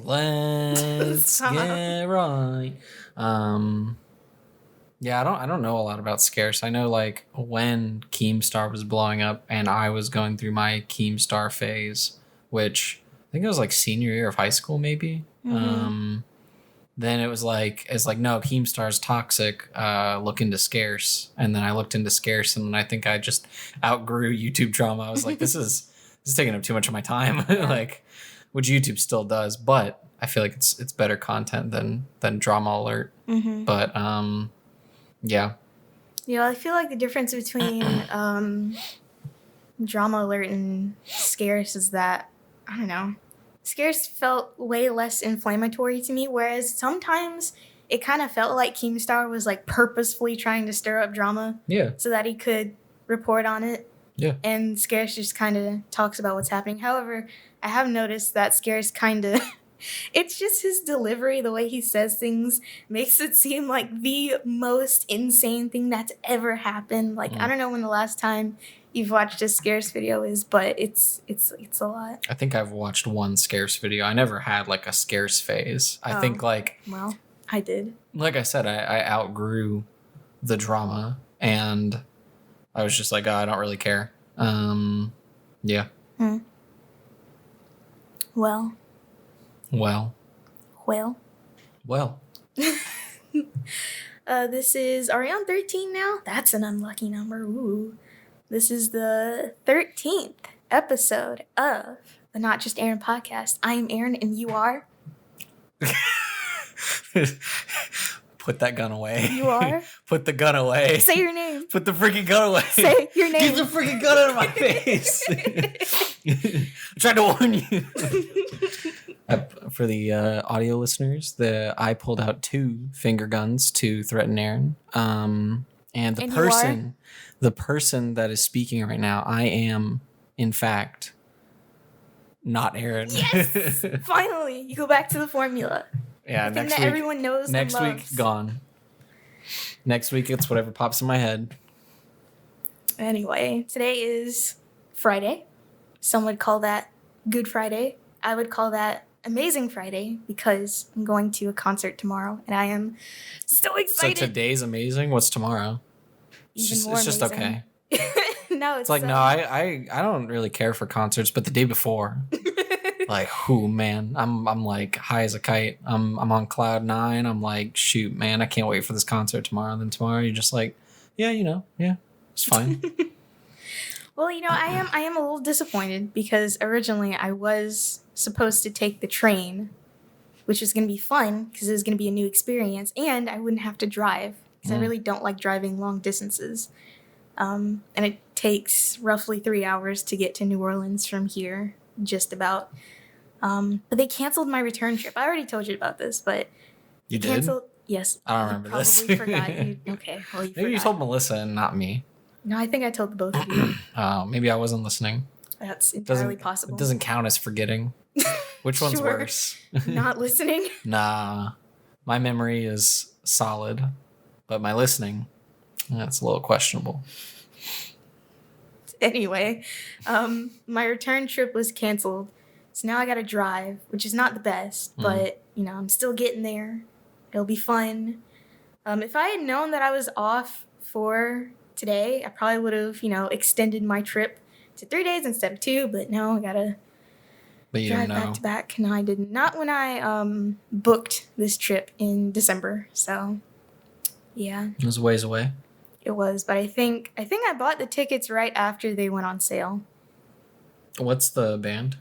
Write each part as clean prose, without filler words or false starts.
Let's get right. Yeah, I don't know a lot about Scarce. I know like when Keemstar was blowing up and I was going through my Keemstar phase, which I think it was like senior year of high school maybe. Then it's like no, Keemstar's toxic, look into Scarce. And then I looked into Scarce and then I think I just outgrew YouTube drama. I was like, this is taking up too much of my time. Like, which YouTube still does, but I feel like it's better content than Drama Alert. But yeah. You know, I feel like the difference between Drama Alert and Scarce is that, I don't know, Scarce felt way less inflammatory to me, whereas sometimes it kind of felt like Keemstar was like purposefully trying to stir up drama so that he could report on it. Yeah. And Scarce just kind of talks about what's happening. However, I have noticed that Scarce kind of... It's just his delivery, the way he says things makes it seem like the most insane thing that's ever happened. Like, I don't know when the last time you've watched a Scarce video is, but it's a lot. I think I've watched one Scarce video. I never had like a Scarce phase. I think like... Well, I did. Like I said, I outgrew the drama and I was just like, oh, I don't really care. Yeah. Well. This is, are we on 13 now? That's an unlucky number. Ooh. This is the 13th episode of the Not Just Arin podcast. I am Arin and you are? Put that gun away. You are? Put the gun away. Say your name. Put the freaking gun away. Say your name. Get the freaking gun out of my face. I tried to warn you. For the audio listeners, I pulled out 2 finger guns to threaten Arin. And the person that is speaking right now, I am, in fact, not Arin. Yes! Finally, you go back to the formula. Yeah, the thing that everyone knows and loves. Next week, gone. Next week, it's whatever pops in my head. Anyway, today is Friday. Some would call that Good Friday. I would call that Amazing Friday because I'm going to a concert tomorrow and I am so excited. So today's amazing? What's tomorrow? It's just okay. No, it's like, no, I don't really care for concerts, but the day before, like, whoo, man, I'm like high as a kite. I'm on cloud 9. I'm like, shoot, man, I can't wait for this concert tomorrow. And then tomorrow you're just like, yeah, it's fine. Well, I am a little disappointed because originally I was supposed to take the train, which is going to be fun because it was going to be a new experience and I wouldn't have to drive because I really don't like driving long distances. And it takes roughly 3 hours to get to New Orleans from here, just about. But they canceled my return trip. I already told you about this, but you did? Yes. I don't remember this. Probably forgot. Okay. Well, you maybe forgot. You told Melissa and not me. No, I think I told both of you. Oh, maybe I wasn't listening. That's entirely possible. It doesn't count as forgetting. Which one's worse? Not listening? Nah. My memory is solid, but my listening, that's a little questionable. Anyway, my return trip was canceled. So now I got to drive, which is not the best, but, I'm still getting there. It'll be fun. If I had known that I was off for today, I probably would have, extended my trip to 3 days instead of 2, but no, I got to drive back to back. No, I didn't. Not when I booked this trip in December, so, yeah. It was a ways away. It was, but I think I bought the tickets right after they went on sale. What's the band?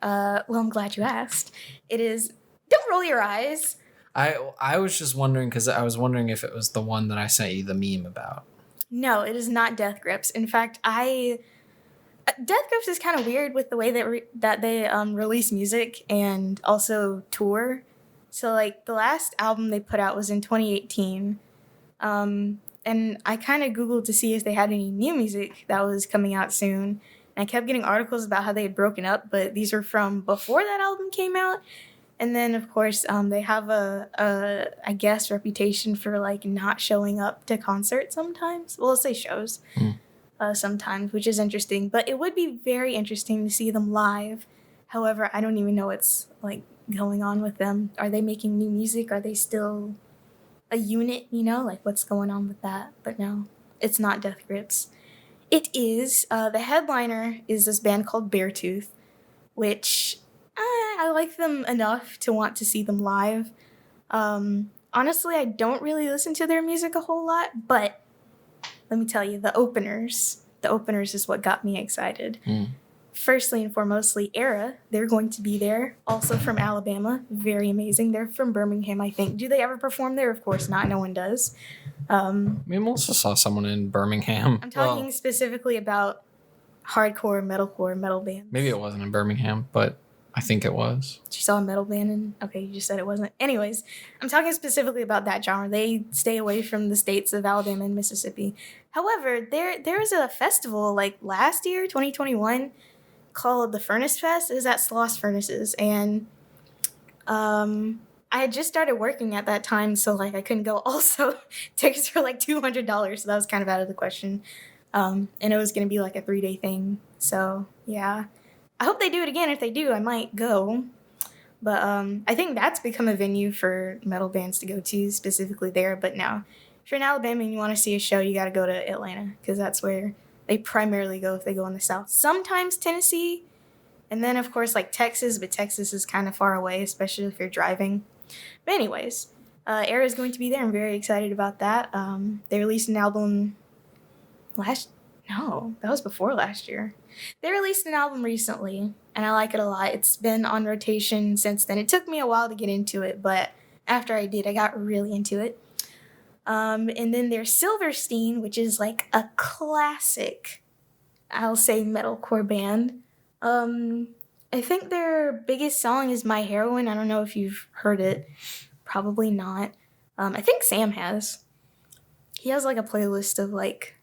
Well, I'm glad you asked. It is Don't Roll Your Eyes. I was just wondering because I was wondering if it was the one that I sent you the meme about. No, it is not Death Grips. In fact, Death Grips is kind of weird with the way that they release music and also tour. So like the last album they put out was in 2018. And I kind of Googled to see if they had any new music that was coming out soon. And I kept getting articles about how they had broken up, but these are from before that album came out. And then, of course, they have a I guess, reputation for, like, not showing up to concerts sometimes. Well, let's say shows sometimes, which is interesting. But it would be very interesting to see them live. However, I don't even know it's, like, going on with them? Are they making new music? Are they still a unit, like what's going on with that? But no, it's not Death Grips. It is, the headliner is this band called Beartooth, which I like them enough to want to see them live. Honestly, I don't really listen to their music a whole lot, but let me tell you, the openers is what got me excited. Firstly and foremostly, Era, they're going to be there, also from Alabama. Very amazing. They're from Birmingham, I think. Do they ever perform there? Of course not. No one does. We also saw someone in Birmingham. I'm talking specifically about hardcore, metalcore, metal bands. Maybe it wasn't in Birmingham, but I think it was. You saw a metal band in... Okay, you just said it wasn't. Anyways, I'm talking specifically about that genre. They stay away from the states of Alabama and Mississippi. However, there was a festival like last year, 2021, called the Furnace Fest. It was at Sloss Furnaces, and I had just started working at that time, so like I couldn't go. Also, tickets were like $200, so that was kind of out of the question. And it was going to be like a 3-day thing. So yeah, I hope they do it again. If they do, I might go. But I think that's become a venue for metal bands to go to, specifically there. But now, if you're in Alabama and you want to see a show, you got to go to Atlanta, because that's where they primarily go if they go in the South. Sometimes Tennessee, and then, of course, like Texas, but Texas is kind of far away, especially if you're driving. But anyways, Era is going to be there. I'm very excited about that. They released an album that was before last year. They released an album recently, and I like it a lot. It's been on rotation since then. It took me a while to get into it, but after I did, I got really into it. And then there's Silverstein, which is like a classic, I'll say, metalcore band. I think their biggest song is My Heroine. I don't know if you've heard it. Probably not. I think Sam has. He has like a playlist of like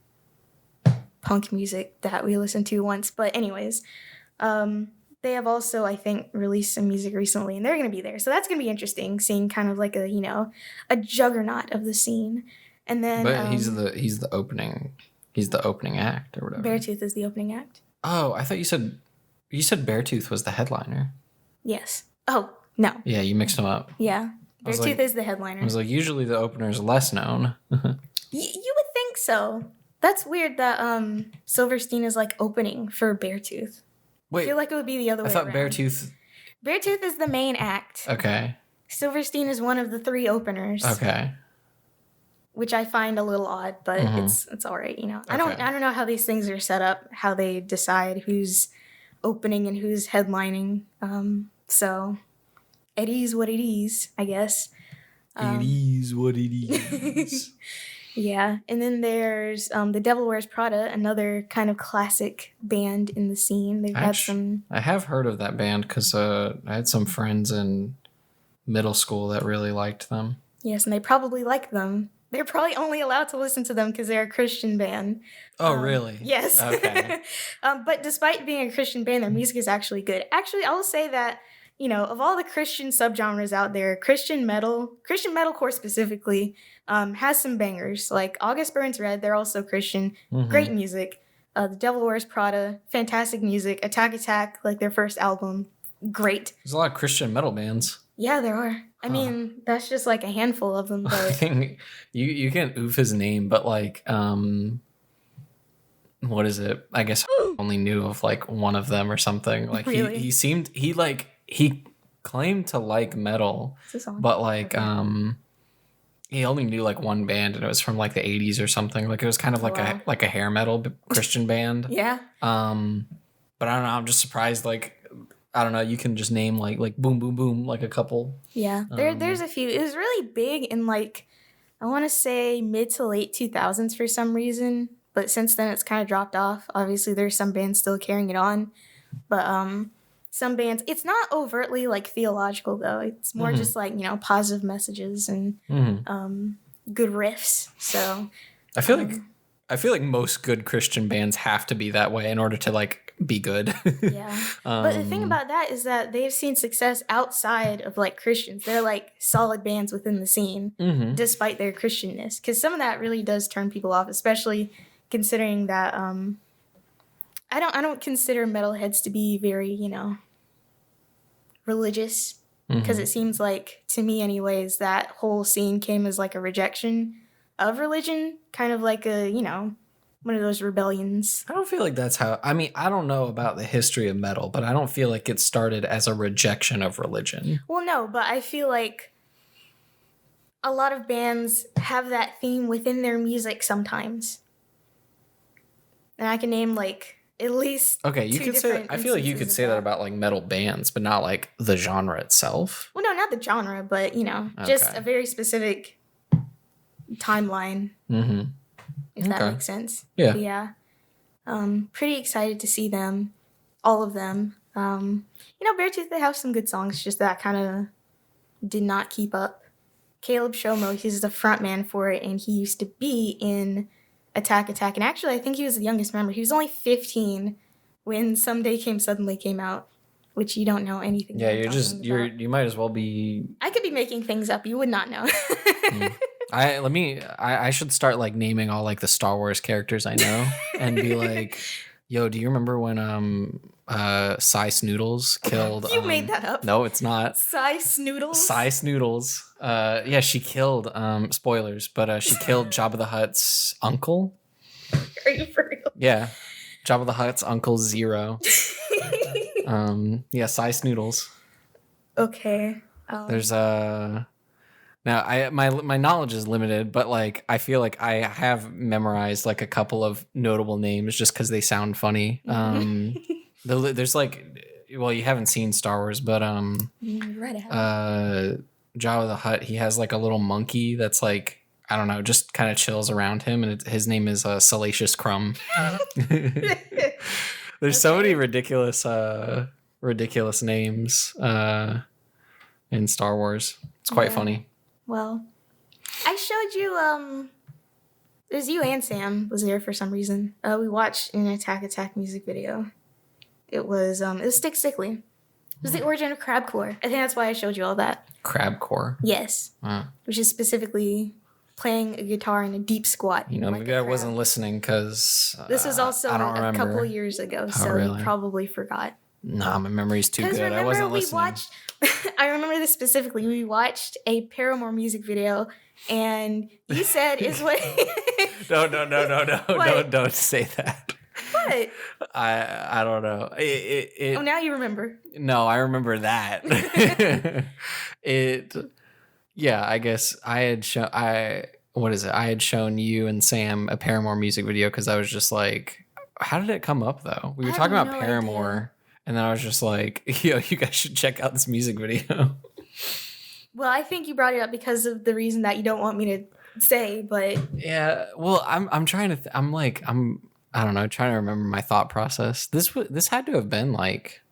punk music that we listened to once. But anyways, they have also, I think, released some music recently, and they're going to be there. So that's going to be interesting, seeing kind of like a juggernaut of the scene. And then, but he's the opening act or whatever. Beartooth is the opening act. Oh, I thought you said Beartooth was the headliner. Yes. Oh, no. Yeah, you mixed them up. Yeah. Beartooth is the headliner. I was like, usually the opener is less known. You would think so. That's weird that Silverstein is like opening for Beartooth. Wait, I feel like it would be the other way around. I thought Beartooth is the main act. Okay. Silverstein is one of the 3 openers. Okay. Which I find a little odd, but it's all right, Okay. I don't know how these things are set up, how they decide who's opening and who's headlining. So it is what it is, I guess. It is what it is. Yeah, and then there's The Devil Wears Prada, another kind of classic band in the scene. They've had some... I have heard of that band because I had some friends in middle school that really liked them. Yes, and they probably like them. They're probably only allowed to listen to them because they're a Christian band. Oh, really? Yes. Okay. But despite being a Christian band, their music is actually good. Actually, I will say that, of all the Christian subgenres out there, Christian metalcore specifically, has some bangers. Like August Burns Red, they're also Christian. Great music. The Devil Wears Prada, fantastic music. Attack, like their first album, great. There's a lot of Christian metal bands. Yeah, there are. I mean, that's just like a handful of them. But I think you can oof his name, but like, what is it? I guess I only knew of like one of them or something. Like really? he claimed to like metal, but like he only knew like one band, and it was from like the 80s or something. Like it was kind of like a hair metal Christian band. Yeah. But I don't know. I'm just surprised. Like I don't know. You can just name like boom boom boom like a couple. Yeah. There's a few. It was really big in like I want to say mid to late 2000s for some reason. But since then, it's kind of dropped off. Obviously, there's some bands still carrying it on. But some bands, it's not overtly, like, theological, though. It's more just, like, positive messages and good riffs. So I feel like most good Christian bands have to be that way in order to, like, be good. Yeah. But the thing about that is that they've seen success outside of, like, Christians. They're, like, solid bands within the scene, despite their Christianness. Because some of that really does turn people off, especially considering that I don't consider metalheads to be very, religious. because it seems like, to me anyways, that whole scene came as like a rejection of religion, kind of like a, one of those rebellions. I don't feel like that's how, I mean, I don't know about the history of metal, but I don't feel like it started as a rejection of religion. Well, no, but I feel like a lot of bands have that theme within their music sometimes. And I can name like at least okay, you could say, I feel like you could say that about like metal bands, but not like the genre itself. Well, no, not the genre, but just a very specific timeline. If that makes sense. Yeah. But yeah. Pretty excited to see them, all of them. Beartooth, they have some good songs, just that kind of did not keep up. Caleb Shomo, he's the front man for it, and he used to be in Attack Attack. And actually, I think he was the youngest member. He was only 15 when Someday Suddenly came out, which you don't know anything about. Yeah, you might as well be... I could be making things up. You would not know. I should start like naming all like the Star Wars characters I know and be like, yo, do you remember when Cy Snoodles killed... You made that up. No, it's not. Cy Snoodles? Cy Snoodles. Yeah, she killed, spoilers, but she killed Jabba the Hutt's uncle. Are you for real? Yeah. Jabba the Hutt's uncle Zero. Yeah, Cy Snoodles. Okay. There's now my knowledge is limited, but like I feel like I have memorized like a couple of notable names just because they sound funny. There's like, well, you haven't seen Star Wars, but Jabba the Hutt, he has like a little monkey that's like, I don't know, just kind of chills around him, and his name is Salacious Crumb. There's so many ridiculous names in Star Wars. It's quite funny. Well, I showed you, it was you and Sam was there for some reason. We watched an Attack Attack music video. It was Stick Sickly. It was the origin of Crabcore. I think that's why I showed you all that. Crabcore? Yes. Which is specifically playing a guitar in a deep squat. Maybe I wasn't listening because this was also a couple years ago, so really? You probably forgot. Nah, my memory's too good. I wasn't listening. I remember this specifically. We watched a Paramore music video, and you said is what... No. Don't say that. What? I don't know. Oh, now you remember. No, I remember that. Yeah, I guess I had shown... I had shown you and Sam a Paramore music video because I was just like, how did it come up, though? We were talking about Paramore... Idea. And then I was just like, yo, you guys should check out this music video. Well, I think you brought it up because of the reason that you don't want me to say, but... Yeah, well, I'm trying to... I don't know, trying to remember my thought process. This had to have been like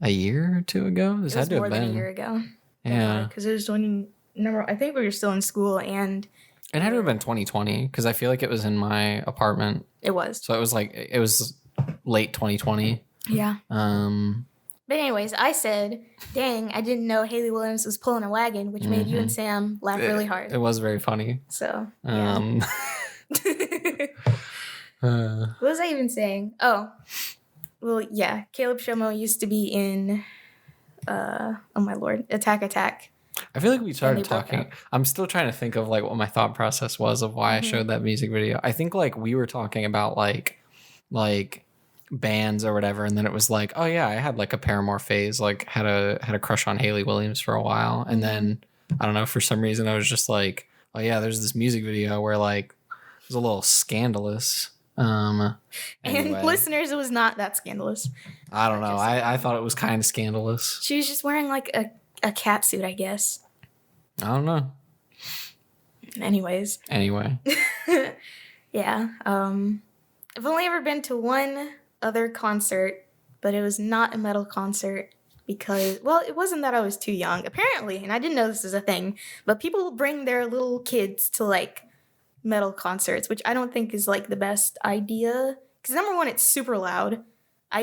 a year or two ago? This had to have been more than a year ago. Yeah. Because it was when... I think we were still in school, and... It had to have been 2020, because I feel like it was in my apartment. It was. So it was late 2020. Yeah. But anyways, I said, dang, I didn't know Hayley Williams was pulling a wagon, which made you and Sam laugh really hard. It was very funny. So, yeah. What was I even saying? Oh, well, yeah. Caleb Shomo used to be in, oh my lord, Attack Attack. I feel like we started talking. I'm still trying to think of like what my thought process was of why I showed that music video. I think like we were talking about like bands or whatever, and then it was like, oh yeah, I had like a Paramore phase, like had a crush on Hayley Williams for a while, and then I don't know, for some reason I was just like, oh yeah, there's this music video where like it was a little scandalous. Anyway. And listeners, it was not that scandalous. I don't know. I thought it was kind of scandalous. She was just wearing like a cat suit, I guess. I don't know. Anyway. Yeah. I've only ever been to one other concert, but it was not a metal concert because, well, it wasn't that I was too young. Apparently, and I didn't know this was a thing, but people bring their little kids to like metal concerts, which I don't think is like the best idea. Because number one, it's super loud. I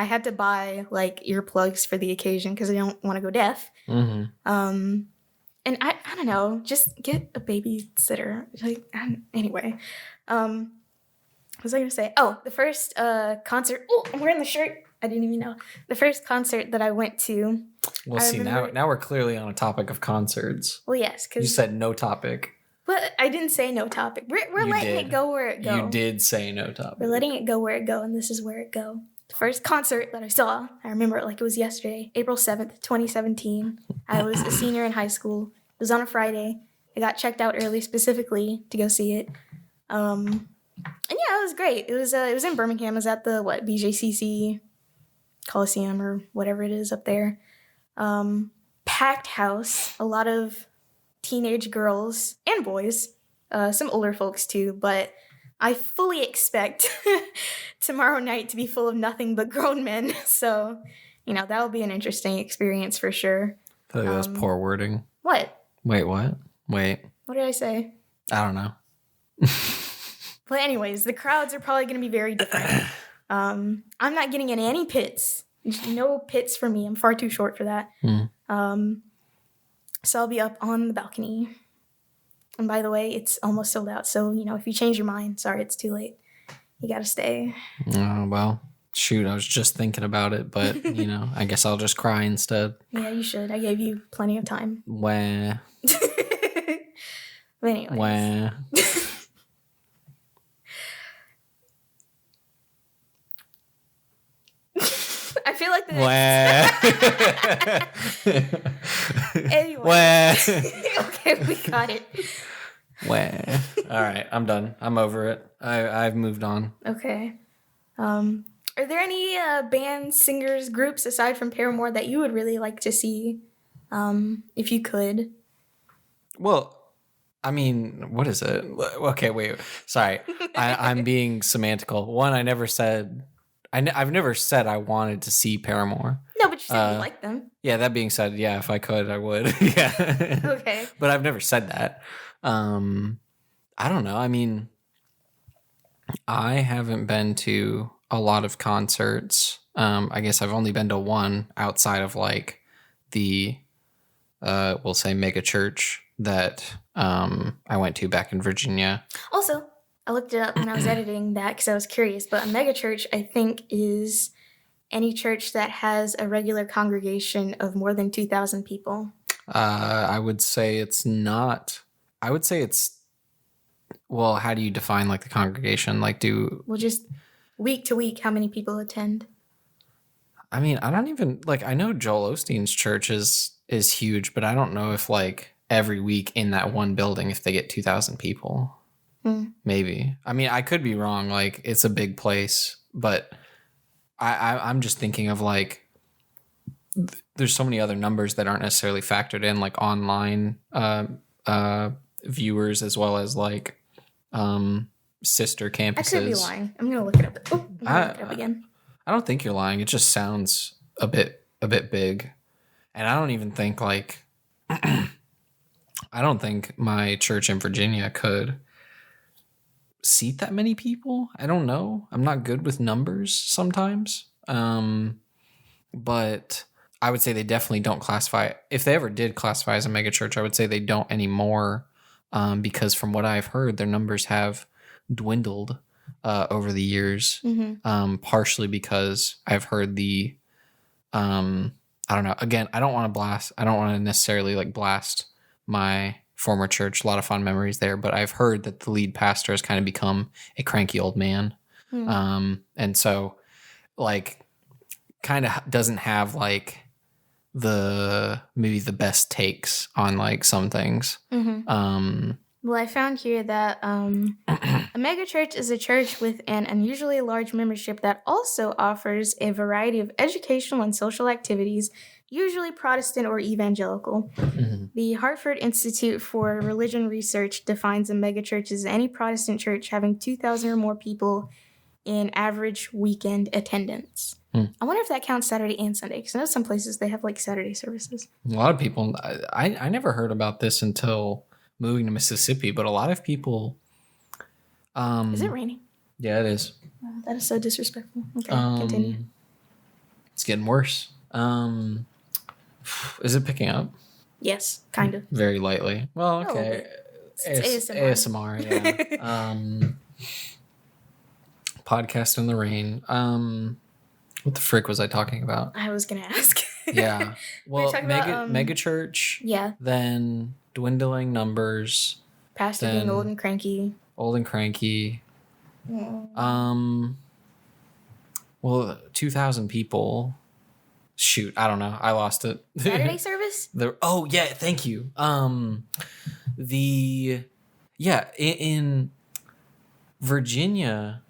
had to buy like earplugs for the occasion because I don't want to go deaf. And I don't know, just get a babysitter. Like, anyway. What was I going to say? Oh, the first concert. Oh, I'm wearing the shirt. I didn't even know. The first concert that I went to. Well, see, now we're clearly on a topic of concerts. Well, yes, because you said no topic. But I didn't say no topic. We're letting it go where it go. You did say no topic. We're letting it go where it go, and this is where it go. The first concert that I saw, I remember it like it was yesterday, April 7th, 2017. I was a senior in high school. It was on a Friday. I got checked out early specifically to go see it. And yeah, it was great. It was in Birmingham. It was at the BJCC Coliseum or whatever it is up there. Packed house. A lot of teenage girls and boys, some older folks too, but I fully expect tomorrow night to be full of nothing but grown men. So, that'll be an interesting experience for sure. I feel like that was poor wording. What? Wait, what? Wait. What did I say? I don't know. But anyways, the crowds are probably going to be very different. I'm not getting in any pits. No pits for me. I'm far too short for that. So I'll be up on the balcony. And by the way, it's almost sold out. So, if you change your mind, sorry, it's too late. You got to stay. Oh, well, shoot, I was just thinking about it, but, I guess I'll just cry instead. Yeah, you should. I gave you plenty of time. Wah. But anyways. Wah. I feel like the next... Anyway. Okay, we got it. All right, I'm done. I'm over it. I've moved on. Okay. Are there any bands, singers, groups aside from Paramore that you would really like to see, if you could? Well, I mean, what is it? Okay, wait. Sorry, I'm being semantical. One, I never said. I've never said I wanted to see Paramore. No, but you said you like them. Yeah, that being said, yeah, if I could, I would. Yeah. Okay. But I've never said that. I don't know. I mean, I haven't been to a lot of concerts. I guess I've only been to one outside of like the, we'll say mega church that I went to back in Virginia. Also, I looked it up when I was editing that because I was curious, but a megachurch, I think, is any church that has a regular congregation of more than 2,000 people. I would say it's not. I would say it's, well, how do you define like the congregation? Like Well, just week to week, how many people attend? I mean, I don't even, like, I know Joel Osteen's church is huge, but I don't know if like every week in that one building, if they get 2,000 people. Maybe. I mean, I could be wrong. Like, it's a big place, but I'm just thinking of like, there's so many other numbers that aren't necessarily factored in, like online viewers as well as like sister campuses. I could be lying. I'm gonna look it up. Oh, I'm gonna look it up again. I don't think you're lying. It just sounds a bit big, and I don't even think like I don't think my church in Virginia could seat that many people. I don't know. I'm not good with numbers sometimes. But I would say they definitely don't classify. If they ever did classify as a megachurch, I would say they don't anymore. Because from what I've heard, their numbers have dwindled over the years. Partially because I've heard the I don't know. Again, I don't want to necessarily like blast my former church. A lot of fond memories there, but I've heard that the lead pastor has kind of become a cranky old man. And so like kind of doesn't have like maybe the best takes on like some things. Well, I found here that a megachurch is a church with an unusually large membership that also offers a variety of educational and social activities, usually Protestant or evangelical. The Hartford Institute for Religion Research defines a megachurch as any Protestant church having 2,000 or more people in average weekend attendance. I wonder if that counts Saturday and Sunday, because I know some places they have like Saturday services. A lot of people, I never heard about this until moving to Mississippi, but a lot of people. Is it raining? Yeah, it is. Oh, that is so disrespectful. Okay, continue. It's getting worse. Is it picking up? Yes, kind of. Very lightly. Well, okay. It's ASMR, yeah. Podcast in the rain. What the frick was I talking about? I was gonna ask. Yeah. Well, talking mega church. Yeah. Then dwindling numbers. Pastor being old and cranky. Old and cranky. Mm. Well, 2,000 people. Shoot, I don't know. I lost it. Saturday service? Oh yeah, thank you. In Virginia,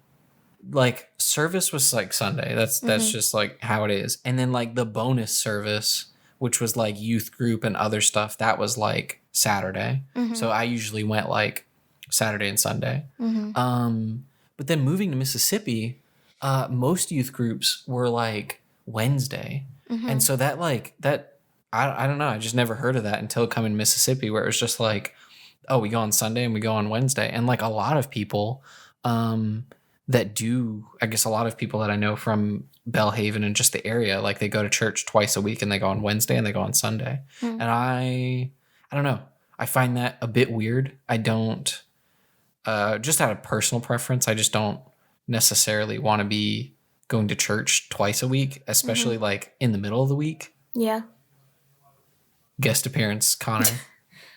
like service was like Sunday. That's just like how it is. And then like the bonus service, which was like youth group and other stuff, that was like Saturday. So I usually went like Saturday and Sunday. But then moving to Mississippi, most youth groups were like Wednesday. And so that I don't know. I just never heard of that until coming to Mississippi, where it was just like, oh, we go on Sunday and we go on Wednesday. And like a lot of people that do, I guess a lot of people that I know from Belhaven and just the area, like they go to church twice a week and they go on Wednesday and they go on Sunday. And I don't know. I find that a bit weird. I don't, just out of personal preference, I just don't necessarily want to be going to church twice a week, especially like in the middle of the week. Yeah. Guest appearance, Connor.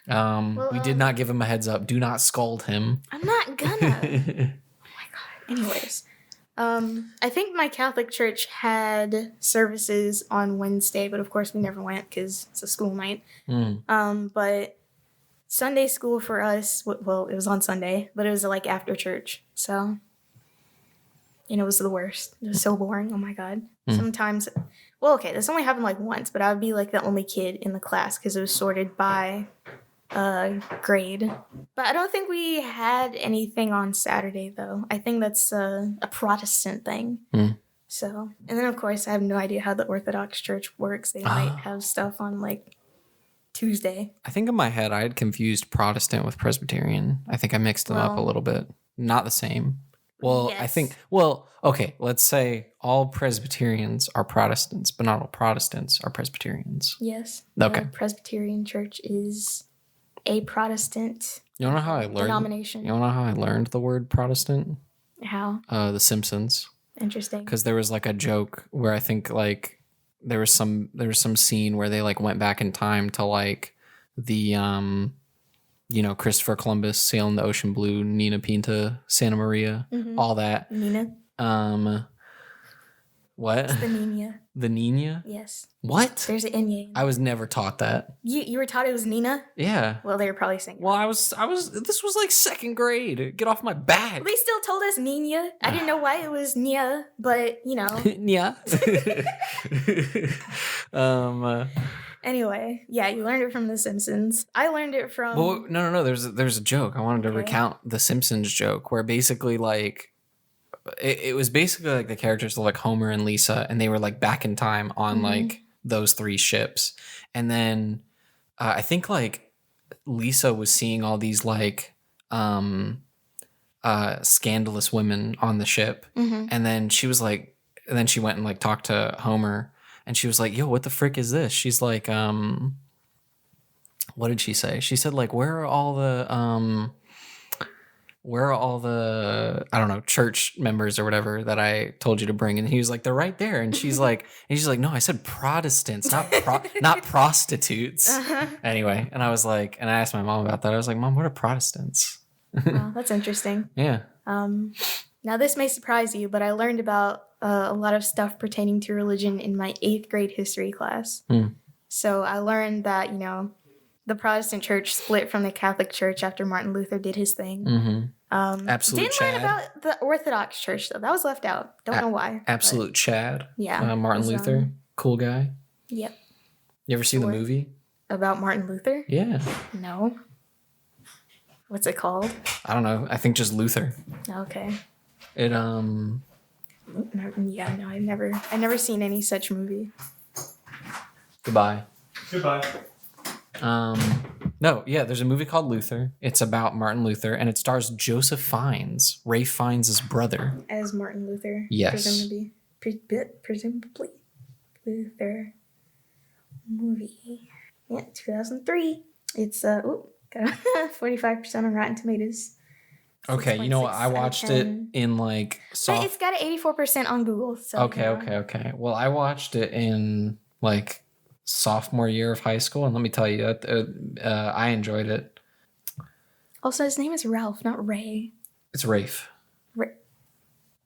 We did not give him a heads up. Do not scold him. I'm not gonna. Oh my god. Anyways, I think my Catholic church had services on Wednesday, but of course we never went because it's a school night. But Sunday school for us, well, it was on Sunday, but it was like after church, so. And it was the worst. It was so boring. Oh my god. Sometimes, well, okay, this only happened like once, but I would be like the only kid in the class because it was sorted by grade. But I don't think we had anything on Saturday though. I think that's a Protestant thing. So, and then of course I have no idea how the Orthodox Church works. They might have stuff on like Tuesday. I think in my head I had confused Protestant with Presbyterian. I think I mixed them up a little bit. Not the same. Well, yes. I think, okay, let's say all Presbyterians are Protestants, but not all Protestants are Presbyterians. Yes. Okay. The Presbyterian Church is a Protestant denomination. You want to know how I learned the word Protestant? How? The Simpsons. Interesting. Because there was like a joke where I think like there was some scene where they like went back in time to like the Christopher Columbus sailing the ocean blue, Nina Pinta, Santa Maria, all that. Nina. What? It's the Nina. The Nina? Yes. What? There's an Enya. I was never taught that. You were taught it was Nina? Yeah. Well, they were probably saying. Well, I was. This was like second grade. Get off my back. Well, they still told us Nina. I didn't know why it was Nia, but you know. Nia. Anyway, yeah, you learned it from The Simpsons. I learned it from. Well, no. There's a joke. I wanted to recount the Simpsons joke where basically like. It was basically like the characters were like Homer and Lisa, and they were like back in time on like those three ships. And then I think like Lisa was seeing all these like scandalous women on the ship. And then she was like, and then she went and like talked to Homer, and she was like, yo, what the frick is this? She's like, what did she say? She said like, where are all the I don't know, church members or whatever that I told you to bring? And he was like, they're right there. And she's like, no, I said Protestants, not prostitutes. Anyway, and I was like, and I asked my mom about that. I was like, Mom, what are Protestants? Wow, that's interesting. Yeah. Now this may surprise you, but I learned about a lot of stuff pertaining to religion in my 8th grade history class. So I learned that, the Protestant church split from the Catholic Church after Martin Luther did his thing. Absolute didn't Chad. learn about the Orthodox Church, though. That was left out. Don't know why. Absolute Chad. Yeah. Martin Luther. Cool guy. Yep. You ever seen the movie? About Martin Luther? Yeah. No. What's it called? I don't know. I think just Luther. Okay. It Yeah, no, I've never seen any such movie. Goodbye. No, yeah, there's a movie called Luther. It's about Martin Luther, and it stars Joseph Fiennes, Ray Fiennes' brother. As Martin Luther. Yes. Presumably. Luther movie. Yeah, 2003. It's got 45% on Rotten Tomatoes. Okay, you know what? 6.6 I out of watched it 10. in like But it's got an 84% on Google. So Okay, okay. Well, I watched it in like sophomore year of high school, and let me tell you, I enjoyed it. Also, his name is Ralph, not Ray. It's Rafe.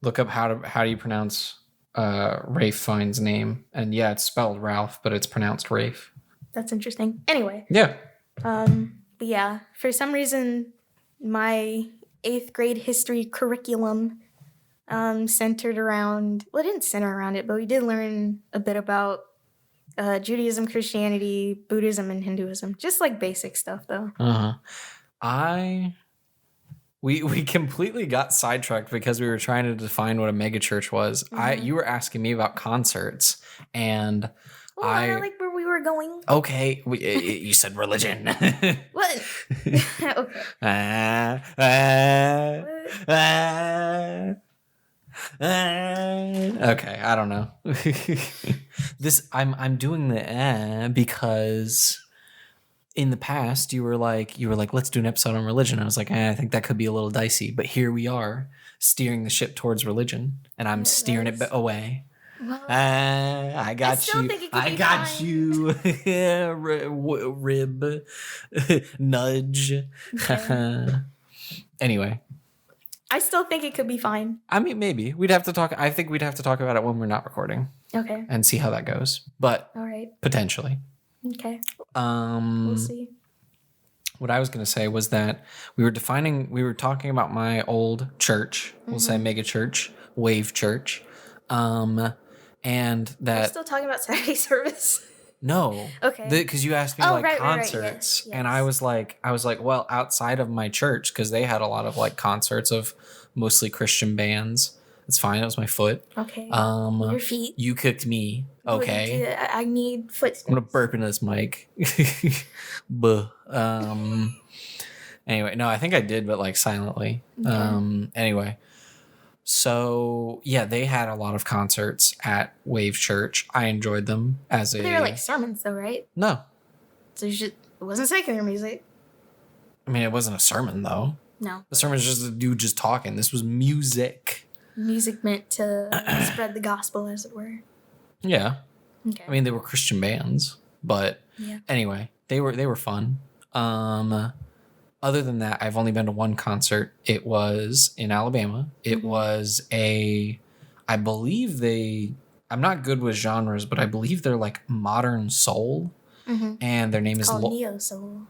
Look up how do you pronounce Rafe Fiennes' name, and yeah, it's spelled Ralph, but it's pronounced Rafe. That's interesting. Anyway. Yeah. But yeah, for some reason, my 8th grade history curriculum centered around, well, it didn't center around it, but we did learn a bit about Judaism, Christianity, Buddhism, and Hinduism. Just like basic stuff, though. We completely got sidetracked because we were trying to define what a megachurch was. You were asking me about concerts, and well, I don't like where we were going. Okay, you said religion. What? Okay, I don't know. I'm doing the because in the past you were like let's do an episode on religion. I was like, I think that could be a little dicey, but here we are steering the ship towards religion, and I'm steering it away. Well, I got you. I got you. Rib. Nudge. Okay. Anyway. I still think it could be fine. I mean, maybe. We'd have to talk. I think we'd have to talk about it when we're not recording. Okay. And see how that goes. But all right. Potentially. Okay. We'll see. What I was going to say was that we were talking about my old church. We'll say mega church, wave church. And that we're still talking about Saturday service. No. Okay. Because you asked me concerts, right. Yes. And I was like, well, outside of my church, because they had a lot of like concerts of mostly Christian bands. It's fine. It was my foot. Okay. Your feet. You kicked me. Okay. I need footsteps. I'm gonna burp in this mic. Buh. Anyway, no, I think I did, but like silently. Okay. Anyway. So yeah, they had a lot of concerts at Wave Church. I enjoyed them they were like sermons, though, right? No. So it wasn't secular music. I mean, it wasn't a sermon though. No. The sermon was just a dude just talking. This was music. Music meant to spread the gospel, as it were. Yeah. Okay. I mean, they were Christian bands, but anyway, they were fun. Other than that, I've only been to one concert. It was in Alabama. It was I believe I'm not good with genres, but I believe they're like modern soul. And their name is Neo Soul.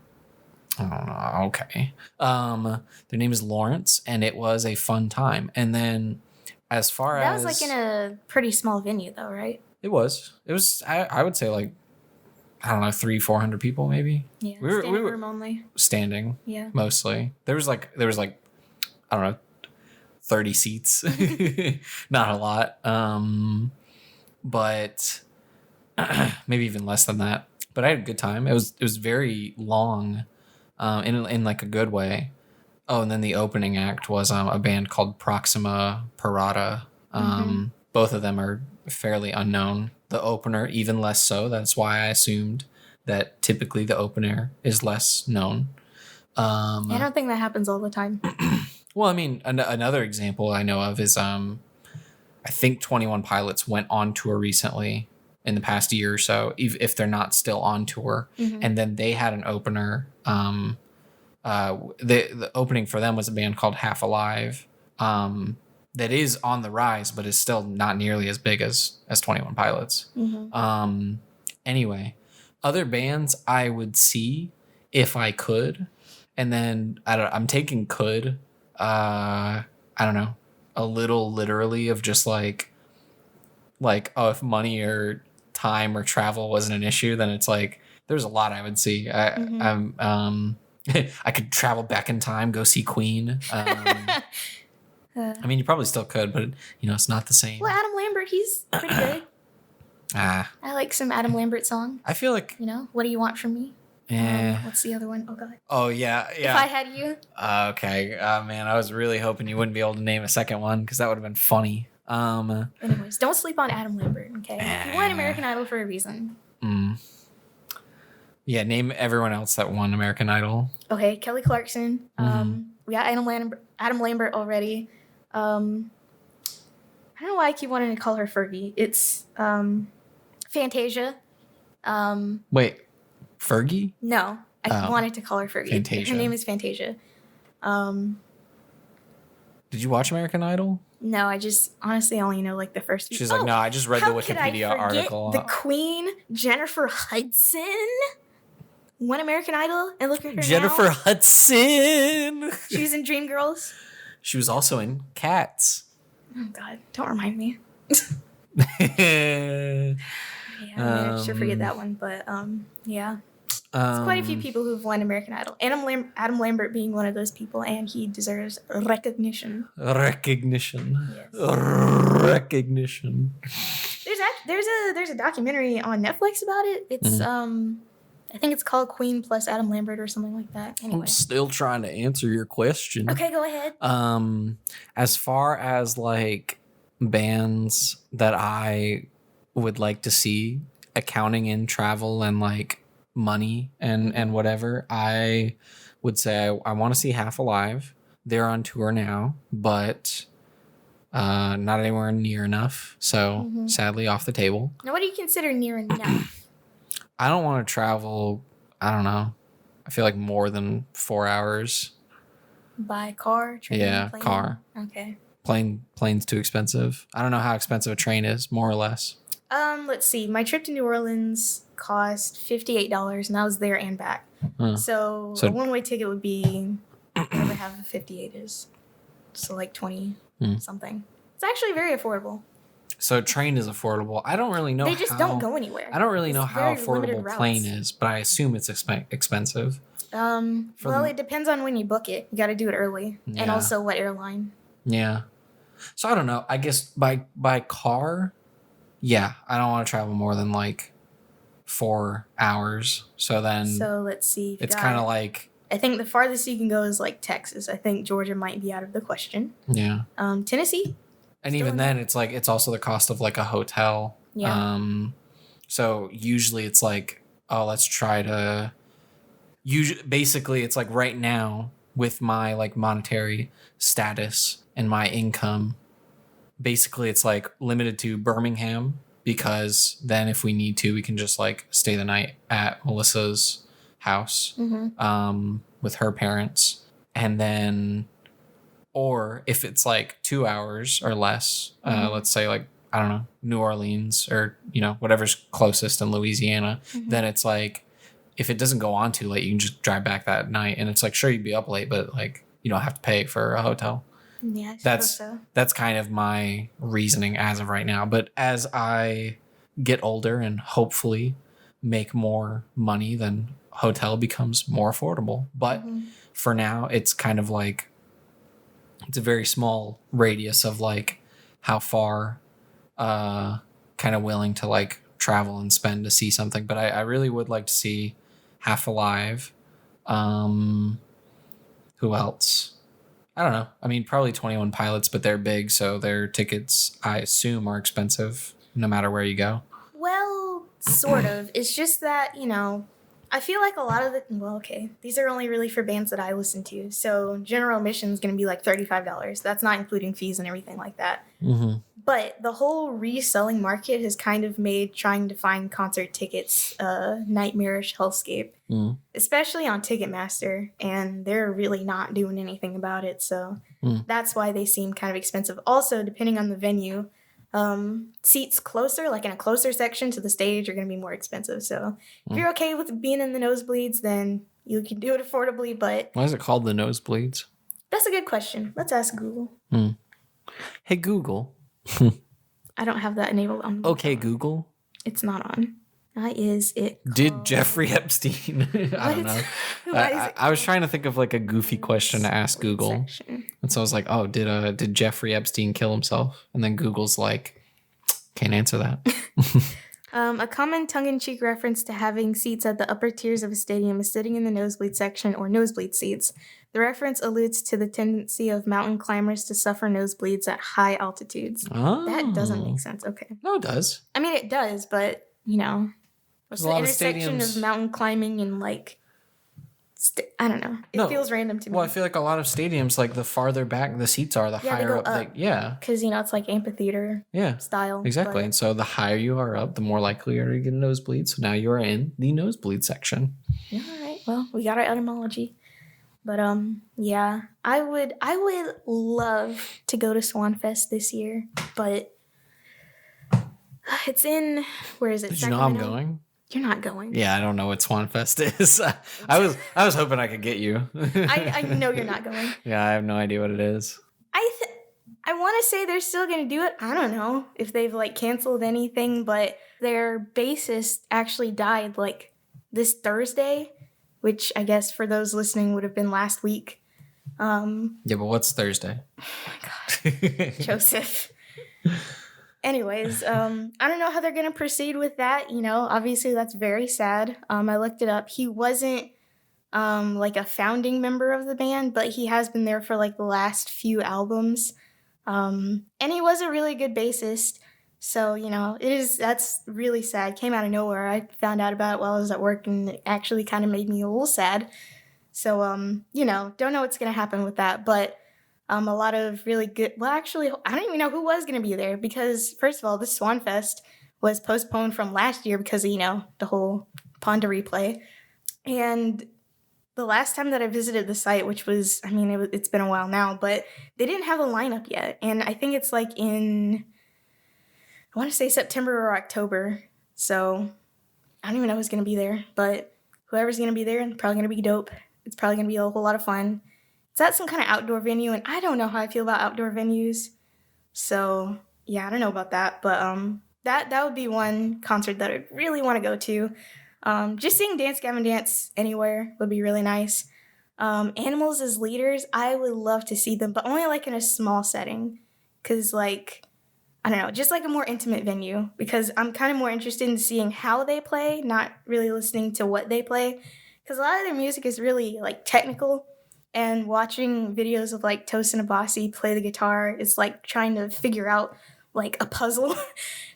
Oh, okay. Their name is Lawrence, and it was a fun time. And then as far that as... That was like in a pretty small venue though, right? It was, I would say like, I don't know, 300-400 people maybe. Yeah, we were room only. Standing. Yeah. Mostly. There was like, I don't know, 30 seats. Not a lot. But maybe even less than that. But I had a good time. It was very long, in like a good way. Oh, and then the opening act was a band called Proxima Parada. Both of them are fairly unknown. The opener, even less so. That's why I assumed that typically the opener is less known. I don't think that happens all the time. Well, I mean, another example I know of is I think 21 Pilots went on tour recently in the past year or so, if they're not still on tour. And then they had an opener. The opening for them was a band called Half Alive. That is on the rise, but is still not nearly as big as 21 Pilots. Anyway, other bands I would see if I could, and then I'm taking could, I don't know, a little literally of just like oh, if money or time or travel wasn't an issue, then it's like there's a lot I would see. I could travel back in time, go see Queen. I mean, you probably still could, but it's not the same. Well, Adam Lambert, he's pretty good. I like some Adam Lambert song. I feel like What Do You Want From Me? What's the other one? Oh God. Oh yeah. If I Had You. Okay. Man, I was really hoping you wouldn't be able to name a second one because that would have been funny. Anyways, don't sleep on Adam Lambert. Okay, he won American Idol for a reason. Yeah, name everyone else that won American Idol. Okay, Kelly Clarkson, we got Adam Lambert already. I don't know why I keep wanting to call her Fergie. It's Fantasia. Wait, Fergie? No, I wanted to call her Fergie. Fantasia. Her name is Fantasia. Did you watch American Idol? No, I just honestly only know like the first few. She's like, no, I just read the Wikipedia article. The Queen, Jennifer Hudson, won American Idol, and look at her Jennifer now. Hudson. She was in Dreamgirls. She was also in Cats. Oh God, don't remind me. Yeah, I should forget that one, but yeah. There's quite a few people who've won American Idol. Adam Lambert being one of those people, and he deserves recognition. Recognition. Yes. Recognition. There's a documentary on Netflix about it. It's I think it's called Queen plus Adam Lambert or something like that. Anyway. I'm still trying to answer your question. Okay, go ahead. As far as like bands that I would like to see, accounting in travel and like money and whatever, I would say I want to see Half Alive. They're on tour now, but not anywhere near enough. So sadly off the table. Now, what do you consider near enough? I don't want to travel, I don't know. I feel like more than 4 hours. By car, train, Yeah, plane? car. Okay. Plane's too expensive. I don't know how expensive a train is, more or less. Let's see. My trip to New Orleans cost $58, and that was there and back. So a one-way ticket would be whatever half of 58 is. So like 20 something. It's actually very affordable. So train is affordable. I don't really know. They just don't go anywhere. I don't really know how very limited affordable routes. plane is, but I assume it's expensive. Well, it depends on when you book it. You got to do it early, and Yeah. also what airline. Yeah. So I don't know. I guess by car, yeah, I don't want to travel more than like 4 hours. So then So let's see. it's kind of like, I think the farthest you can go is like Texas. I think Georgia might be out of the question. yeah. Tennessee. And even then, it's like it's also the cost of like a hotel. Yeah. So usually it's like, oh, let's try to. Basically, it's like right now with my like monetary status and my income, basically it's like limited to Birmingham, because then if we need to, we can just like stay the night at Melissa's house with her parents, and then. Or if it's like 2 hours or less, let's say like, I don't know, New Orleans or, whatever's closest in Louisiana, then it's like, if it doesn't go on too late, you can just drive back that night. And it's like, sure, you'd be up late, but like, you don't have to pay for a hotel. Yeah, I suppose so. That's kind of my reasoning as of right now. But as I get older and hopefully make more money, then hotel becomes more affordable. But for now, it's kind of like, it's a very small radius of like how far kind of willing to like travel and spend to see something. But I really would like to see Half Alive. Who else? I don't know. I mean, probably 21 Pilots, but they're big, so their tickets, I assume, are expensive no matter where you go. Well, sort of. It's just that, I feel like a lot of these are only really for bands that I listen to. So general admission is going to be like $35. That's not including fees and everything like that. But the whole reselling market has kind of made trying to find concert tickets a nightmarish hellscape, especially on Ticketmaster. And they're really not doing anything about it. So that's why they seem kind of expensive. Also, depending on the venue, seats closer, like in a closer section to the stage, are going to be more expensive. So if you're okay with being in the nosebleeds, then you can do it affordably. But why is it called the nosebleeds? That's a good question. Let's ask Google. Hey, Google. I don't have that enabled on. Okay, Google. It's not on. Why is it called? Did Jeffrey Epstein? I don't know. I was trying to think of like a goofy question to ask Google. And so I was like, oh, did Jeffrey Epstein kill himself? And then Google's like, can't answer that. A common tongue-in-cheek reference to having seats at the upper tiers of a stadium is sitting in the nosebleed section or nosebleed seats. The reference alludes to the tendency of mountain climbers to suffer nosebleeds at high altitudes. Oh. That doesn't make sense. Okay. No, it does. I mean, it does, but, what's the intersection of mountain climbing and, like, I don't know. It feels random to me. Well, I feel like a lot of stadiums, like the farther back the seats are, the higher up. Because, it's like amphitheater style. Exactly. And so the higher you are up, the more likely you are to get a nosebleed. So now you are in the nosebleed section. All right. Well, we got our etymology. But, yeah. I would love to go to Swanfest this year. But it's in... Where is it? Did you know I'm going? You're not going. Yeah, I don't know what Swanfest is. I was hoping I could get you. I know you're not going. Yeah, I have no idea what it is. I want to say they're still going to do it. I don't know if they've like canceled anything, but their bassist actually died like this Thursday, which I guess for those listening would have been last week. Yeah, but what's Thursday? Oh my God, Joseph. Anyways, I don't know how they're going to proceed with that. Obviously that's very sad. I looked it up. He wasn't like a founding member of the band, but he has been there for like the last few albums. And he was a really good bassist. So, that's really sad. Came out of nowhere. I found out about it while I was at work, and it actually kind of made me a little sad. So, don't know what's going to happen with that, but a lot of really good... Well, actually, I don't even know who was going to be there because, first of all, this Swanfest was postponed from last year because of, the whole Ponda replay. And the last time that I visited the site, which was... it's been a while now, but they didn't have a lineup yet. And I think it's like in... I want to say September or October. So I don't even know who's going to be there. But whoever's going to be there, it's probably going to be dope. It's probably going to be a whole lot of fun. It's at some kind of outdoor venue, and I don't know how I feel about outdoor venues. So, yeah, I don't know about that. But that would be one concert that I'd really want to go to. Just seeing Dance Gavin Dance anywhere would be really nice. Animals as leaders, I would love to see them, but only like in a small setting. Because, like, I don't know, just like a more intimate venue. Because I'm kind of more interested in seeing how they play, not really listening to what they play. Because a lot of their music is really, like, technical. And watching videos of, like, Tosin Abasi play the guitar is like trying to figure out, like, a puzzle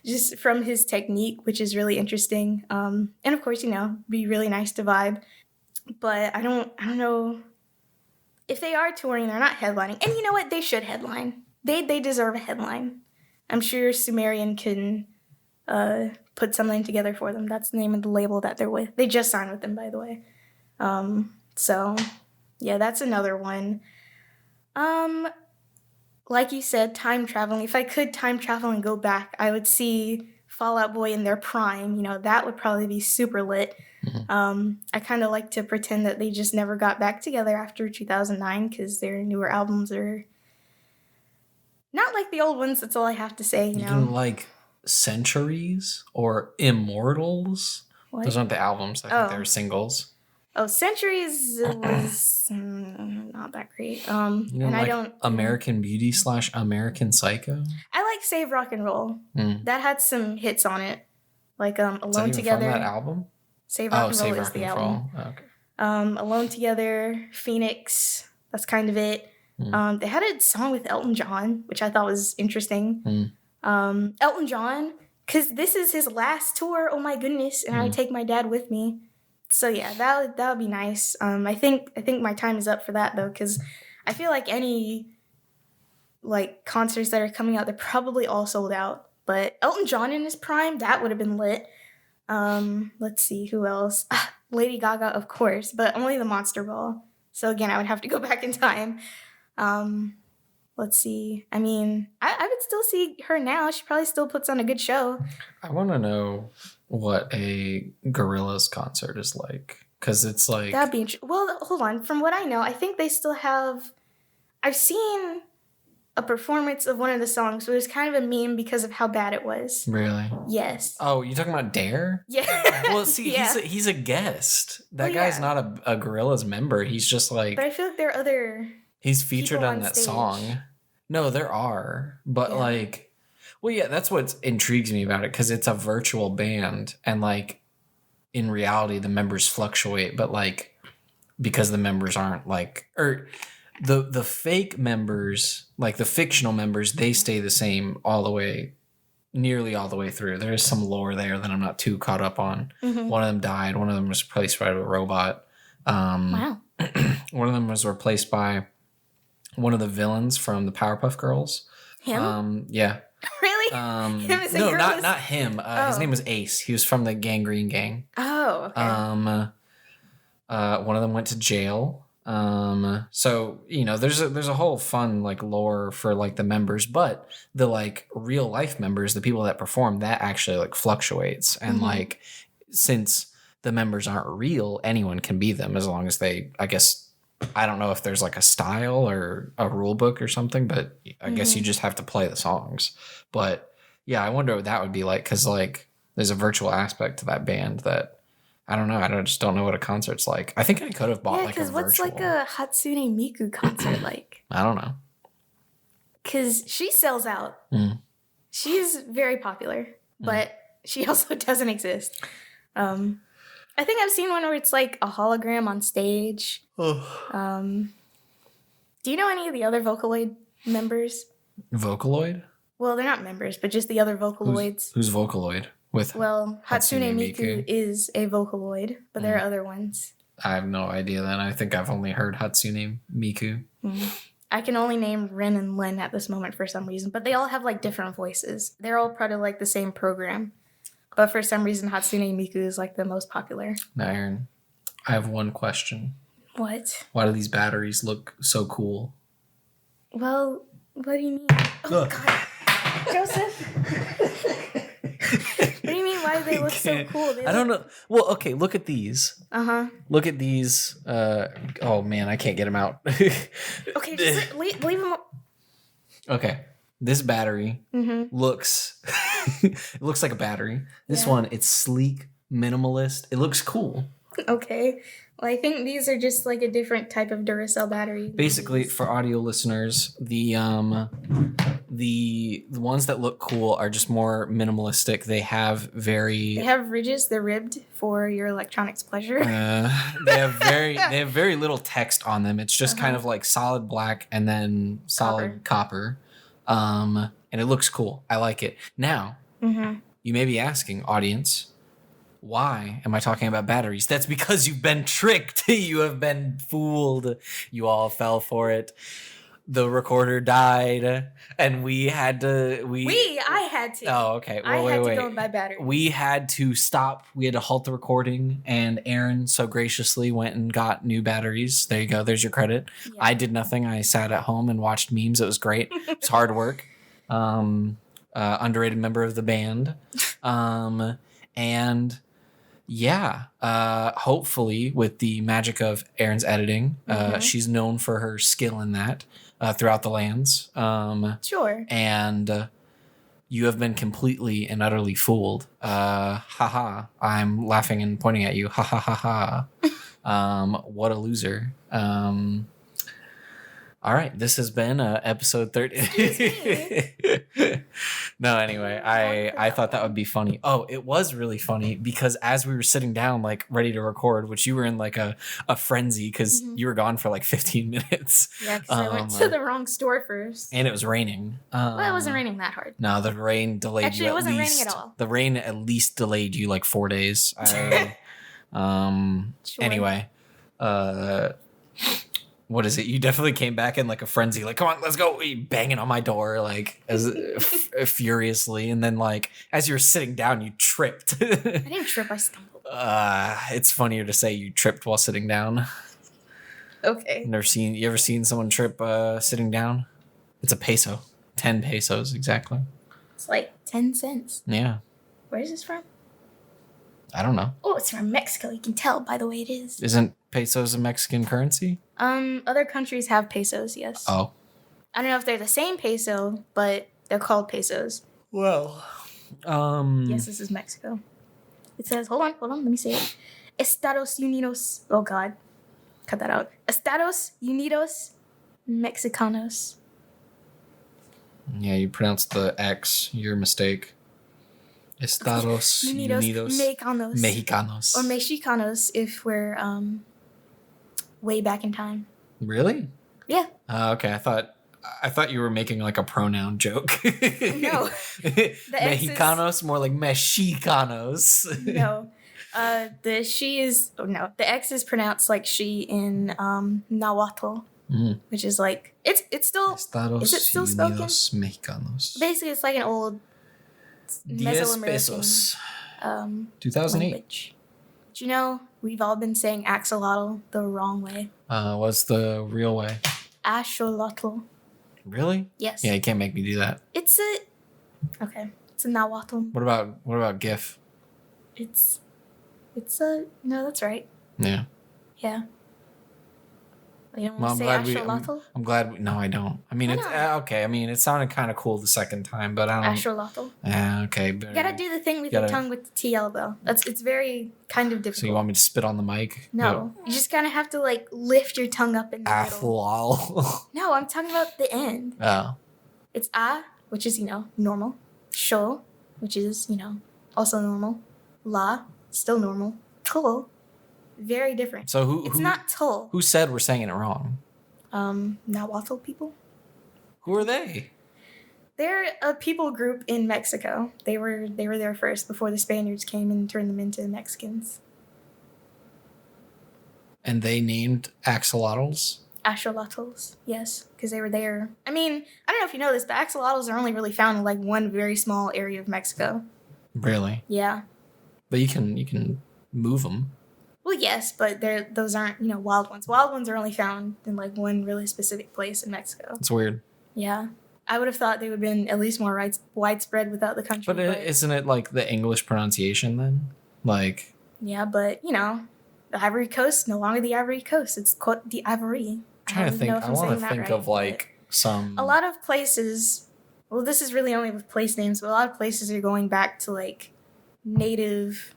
just from his technique, which is really interesting. And, of course, be really nice to vibe. But I don't know. If they are touring, they're not headlining. And you know what? They should headline. They deserve a headline. I'm sure Sumerian can put something together for them. That's the name of the label that they're with. They just signed with them, by the way. So... yeah, that's another one. Like you said, time traveling. If I could time travel and go back, I would see Fall Out Boy in their prime. That would probably be super lit. Mm-hmm. I kind of like to pretend that they just never got back together after 2009 because their newer albums are not like the old ones. That's all I have to say. You can like Centuries or Immortals. What? Those aren't the albums. I think they're singles. Oh, Centuries was not that great. And like I don't... American Beauty / American Psycho? I like Save Rock and Roll. That had some hits on it. Like Alone Together. From that album? Save Rock and Roll is the album. Oh, okay. Alone Together, Phoenix. That's kind of it. They had a song with Elton John, which I thought was interesting. Elton John, because this is his last tour. Oh my goodness. And I take my dad with me. So yeah, that would be nice. I think my time is up for that though, because I feel like any like concerts that are coming out, they're probably all sold out. But Elton John in his prime, that would have been lit. Let's see who else. Lady Gaga, of course, but only the Monster Ball. So again, I would have to go back in time. Let's see. I mean, I would still see her now. She probably still puts on a good show. I want to know what a Gorillaz concert is like, because it's like... That'd be interesting. Well, hold on. From what I know, I think they still have... I've seen a performance of one of the songs, but it was kind of a meme because of how bad it was. Really? Yes. Oh, you talking about Dare? Yeah. Well, see, yeah. He's a guest. That guy's not a Gorillaz member. He's just like... But I feel like there are other... He's featured on that song. No, there are. But like... Well, yeah, that's what intrigues me about it, because it's a virtual band, and, like, in reality, the members fluctuate, but, like, because the members aren't, like... Or the fake members, like, the fictional members, they stay the same nearly all the way through. There's some lore there that I'm not too caught up on. Mm-hmm. One of them died. One of them was replaced by a robot. Wow. One of them was replaced by one of the villains from the Powerpuff Girls. Him? Yeah. Really? Him as a No, girl not him. His name was Ace. He was from the Gangrene Gang. Oh, okay. One of them went to jail. So there's a whole fun like lore for like the members, but the like real life members, the people that perform, that actually like fluctuates, and like since the members aren't real, anyone can be them as long as they, I guess. I don't know if there's like a style or a rule book or something, but I guess you just have to play the songs. But yeah, I wonder what that would be like, because like there's a virtual aspect to that band that I don't know. I just don't know what a concert's like. I think I could have bought like a virtual. What's like a Hatsune Miku concert like? I don't know. Because she sells out. She's very popular, but she also doesn't exist. I think I've seen one where it's like a hologram on stage. Do you know any of the other Vocaloid members? Vocaloid? Well, they're not members, but just the other Vocaloids. Who's Vocaloid? Well, Hatsune Miku is a Vocaloid, but there are other ones. I have no idea then. I think I've only heard Hatsune Miku. I can only name Ren and Len at this moment for some reason, but they all have like different voices. They're all part of like the same program. But for some reason, Hatsune Miku is like the most popular. Arin, I have one question. What? Why do these batteries look so cool? Well, what do you mean? Oh, God. Joseph? What do you mean, why do they look so cool? I don't know. Well, okay, look at these. Look at these. Oh, man, I can't get them out. Okay, just leave them. Okay. This battery looks it looks like a battery. This one, it's sleek, minimalist. It looks cool. Okay. Well, I think these are just like a different type of Duracell battery. Basically, for audio listeners, the ones that look cool are just more minimalistic. They have ridges. They're ribbed for your electronics pleasure. They have very little text on them. It's just kind of like solid black and then solid copper. And it looks cool. I like it. Now, you may be asking, audience, why am I talking about batteries? That's because you've been tricked. You have been fooled. You all fell for it. The recorder died, and I had to. Oh, okay. Well, I had to go and buy batteries. We had to stop. We had to halt the recording, and Arin so graciously went and got new batteries. There you go. There's your credit. Yeah. I did nothing. I sat at home and watched memes. It was great. It's hard work. Underrated member of the band. And yeah, hopefully with the magic of Arin's editing, she's known for her skill in that throughout the lands. Sure. And you have been completely and utterly fooled. Haha. I'm laughing and pointing at you. Ha ha ha ha. What a loser. All right, this has been episode 30. No, anyway, I thought that would be funny. Oh, it was really funny because as we were sitting down, like ready to record, which you were in like a frenzy because you were gone for like 15 minutes. Yeah, because I went to the wrong store first. And it was raining. Well, it wasn't raining that hard. No, the rain delayed Actually, you it wasn't raining at all. The rain at least delayed you like 4 days. Sure. Anyway, what is it? You definitely came back in like a frenzy, like, come on, let's go. You banging on my door, like as furiously. And then like, as you were sitting down, you tripped. I didn't trip, I stumbled. It's funnier to say you tripped while sitting down. Okay. You ever seen someone trip sitting down? It's a peso. 10 pesos, exactly. It's like 10 cents. Yeah. Where is this from? I don't know. Oh, it's from Mexico. You can tell by the way it is. Isn't pesos a Mexican currency? Other countries have pesos, yes. Oh. I don't know if they're the same peso, but they're called pesos. Well, yes, this is Mexico. It says, hold on, let me say it. Estados Unidos. Oh God, cut that out. Estados Unidos Mexicanos. Yeah, you pronounced the X. Your mistake. Estados Unidos Mexicanos. Or Mexicanos if we're way back in time. Really? Yeah. Okay, I thought you were making like a pronoun joke. No. Mexicanos, more like Mexicanos. No. The she is no, the X is pronounced like she in Nahuatl, which is like it's still is it still spoken? Mexicanos. Basically, it's like an old 10 Mesoamerican pesos. 2008. language. Do you know we've all been saying axolotl the wrong way? What's the real way? Axolotl. Really? Yes. Yeah, you can't make me do that. It's a Nahuatl. What about GIF? It's a no. That's right. Yeah. Yeah. You don't want to say axolotl? I'm glad. No, I don't. I mean, it's okay. I mean, it sounded kind of cool the second time, but I don't. Axolotl. Okay. You gotta do the thing with your tongue with the TL though. It's very kind of difficult. So you want me to spit on the mic? No, you just kind of have to like lift your tongue up in the middle. No, I'm talking about the end. Oh. It's which is normal. Sho, which is also normal. La, still normal. Tul, very different. So it's not tul. Who said we're saying it wrong? Nahuatl people. Who are they? They're a people group in Mexico. They were there first before the Spaniards came and turned them into Mexicans. And they named axolotls? Axolotls, yes, because they were there. I mean, I don't know if you know this, but axolotls are only really found in like one very small area of Mexico. Really? Yeah. But you can move them. Well, yes, but those aren't wild ones. Wild ones are only found in like one really specific place in Mexico. It's weird. Yeah. I would have thought they would have been at least more widespread without the country. But isn't it like the English pronunciation then? Like. Yeah, but the Ivory Coast, no longer the Ivory Coast. It's Côte d'Ivoire. I'm trying to think. I want to think of like some. A lot of places. Well, this is really only with place names, but a lot of places are going back to like native.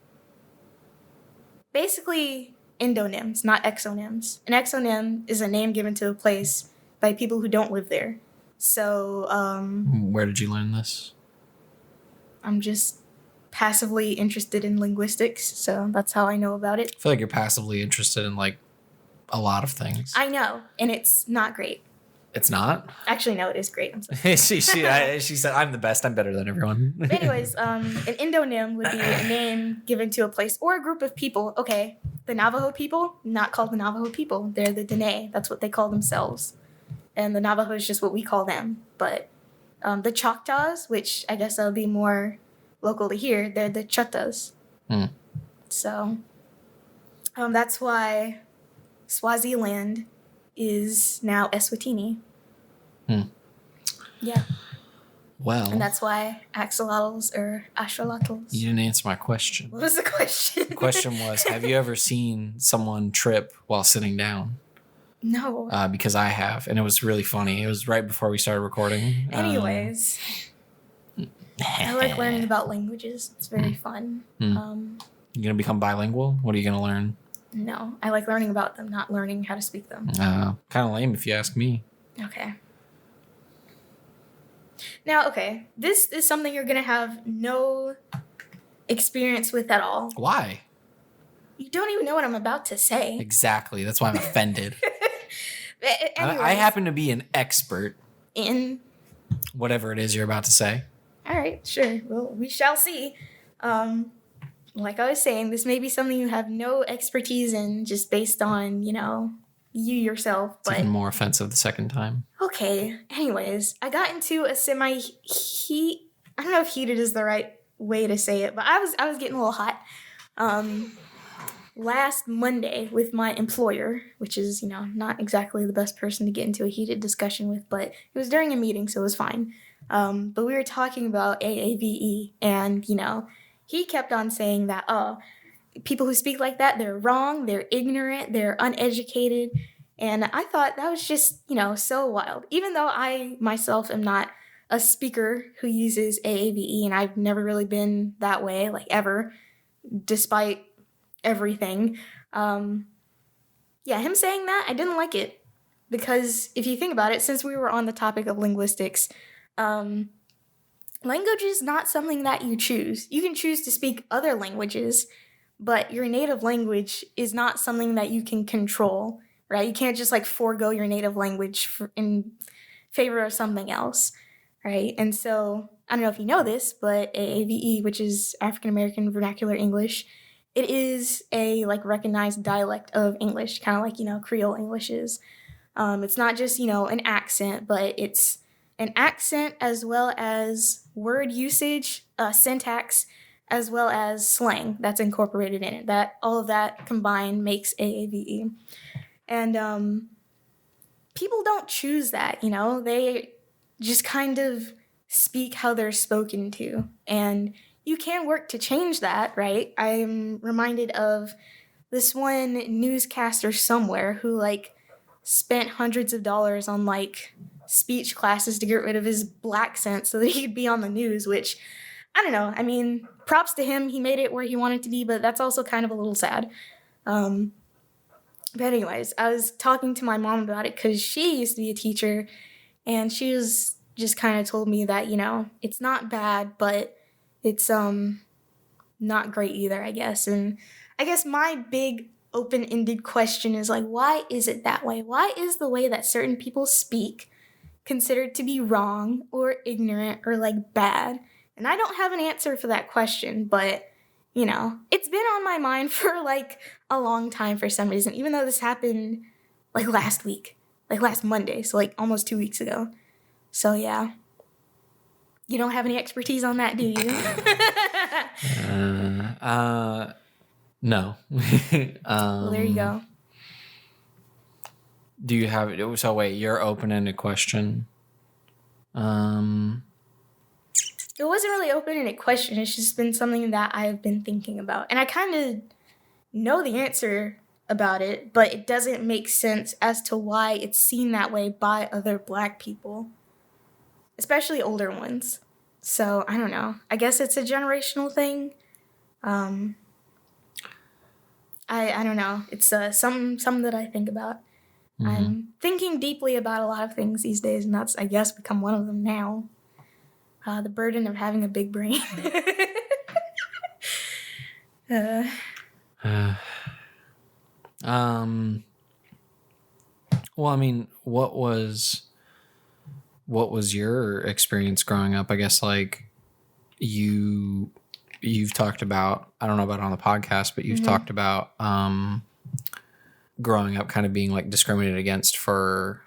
Basically, endonyms, not exonyms. An exonym is a name given to a place by people who don't live there. So, where did you learn this? I'm just passively interested in linguistics, so that's how I know about it. I feel like you're passively interested in like a lot of things. I know, and it's not great. It's not? Actually, no, it is great. I'm sorry. she said, I'm the best. I'm better than everyone. But anyways, an endonym would be a name given to a place or a group of people. Okay, the Navajo people, not called the Navajo people. They're the Dene. That's what they call themselves. And the Navajo is just what we call them. But the Choctaws, which I guess that'll be more local to here, they're the Chuttas. So that's why Swaziland is now Eswatini. Yeah. Well. And that's why axolotls are axolotls. You didn't answer my question. What was the question? The question was, have you ever seen someone trip while sitting down? No. Because I have, and it was really funny. It was right before we started recording. Anyways. I like learning about languages. It's very fun. You going to become bilingual? What are you going to learn? No, I like learning about them, not learning how to speak them. Kind of lame if you ask me. Okay. Now, this is something you're going to have no experience with at all. Why? You don't even know what I'm about to say. Exactly. That's why I'm offended. I happen to be an expert in whatever it is you're about to say. All right, sure. Well, we shall see. Like I was saying, this may be something you have no expertise in just based on, you yourself. It's even more offensive the second time. Okay. Anyways, I got into a I don't know if heated is the right way to say it, but I was getting a little hot. Last Monday with my employer, which is, not exactly the best person to get into a heated discussion with, but it was during a meeting, so it was fine. But we were talking about AAVE, and, he kept on saying that, people who speak like that, they're wrong, they're ignorant, they're uneducated. And I thought that was just, so wild. Even though I myself am not a speaker who uses AAVE, and I've never really been that way, like ever, despite everything. Him saying that, I didn't like it. Because if you think about it, since we were on the topic of linguistics, language is not something that you choose. You can choose to speak other languages, but your native language is not something that you can control, right? You can't just forego your native language in favor of something else, right? And so, I don't know if you know this, but AAVE, which is African American Vernacular English, it is a like recognized dialect of English, kind of like, Creole English is. It's not just, an accent, but it's an accent as well as word usage, syntax, as well as slang that's incorporated in it. That all of that combined makes AAVE. And people don't choose that, they just kind of speak how they're spoken to. And you can work to change that, right? I'm reminded of this one newscaster somewhere who like spent hundreds of dollars on like speech classes to get rid of his black accent so that he could be on the news, which I don't know. I mean, props to him. He made it where he wanted to be, but that's also kind of a little sad. But anyways, I was talking to my mom about it because she used to be a teacher, and she was just kind of told me that, it's not bad, but it's not great either, I guess. And I guess my big open-ended question is like, why is it that way? Why is the way that certain people speak considered to be wrong or ignorant or like bad? And I don't have an answer for that question, but it's been on my mind for like a long time for some reason, even though this happened like last week, like last Monday, so like almost 2 weeks ago. So yeah. You don't have any expertise on that, do you? No. Well, there you go. Do you have, so wait, your open-ended question. It wasn't really open-ended question. It's just been something that I've been thinking about. And I kind of know the answer about it, but it doesn't make sense as to why it's seen that way by other Black people, especially older ones. So, I don't know. I guess it's a generational thing. I don't know. It's something that I think about. Mm-hmm. I'm thinking deeply about a lot of things these days, and that's, I guess, become one of them now. The burden of having a big brain. Well, I mean, what was your experience growing up? I guess like you've talked about, I don't know about on the podcast, but you've mm-hmm. talked about growing up kind of being like discriminated against for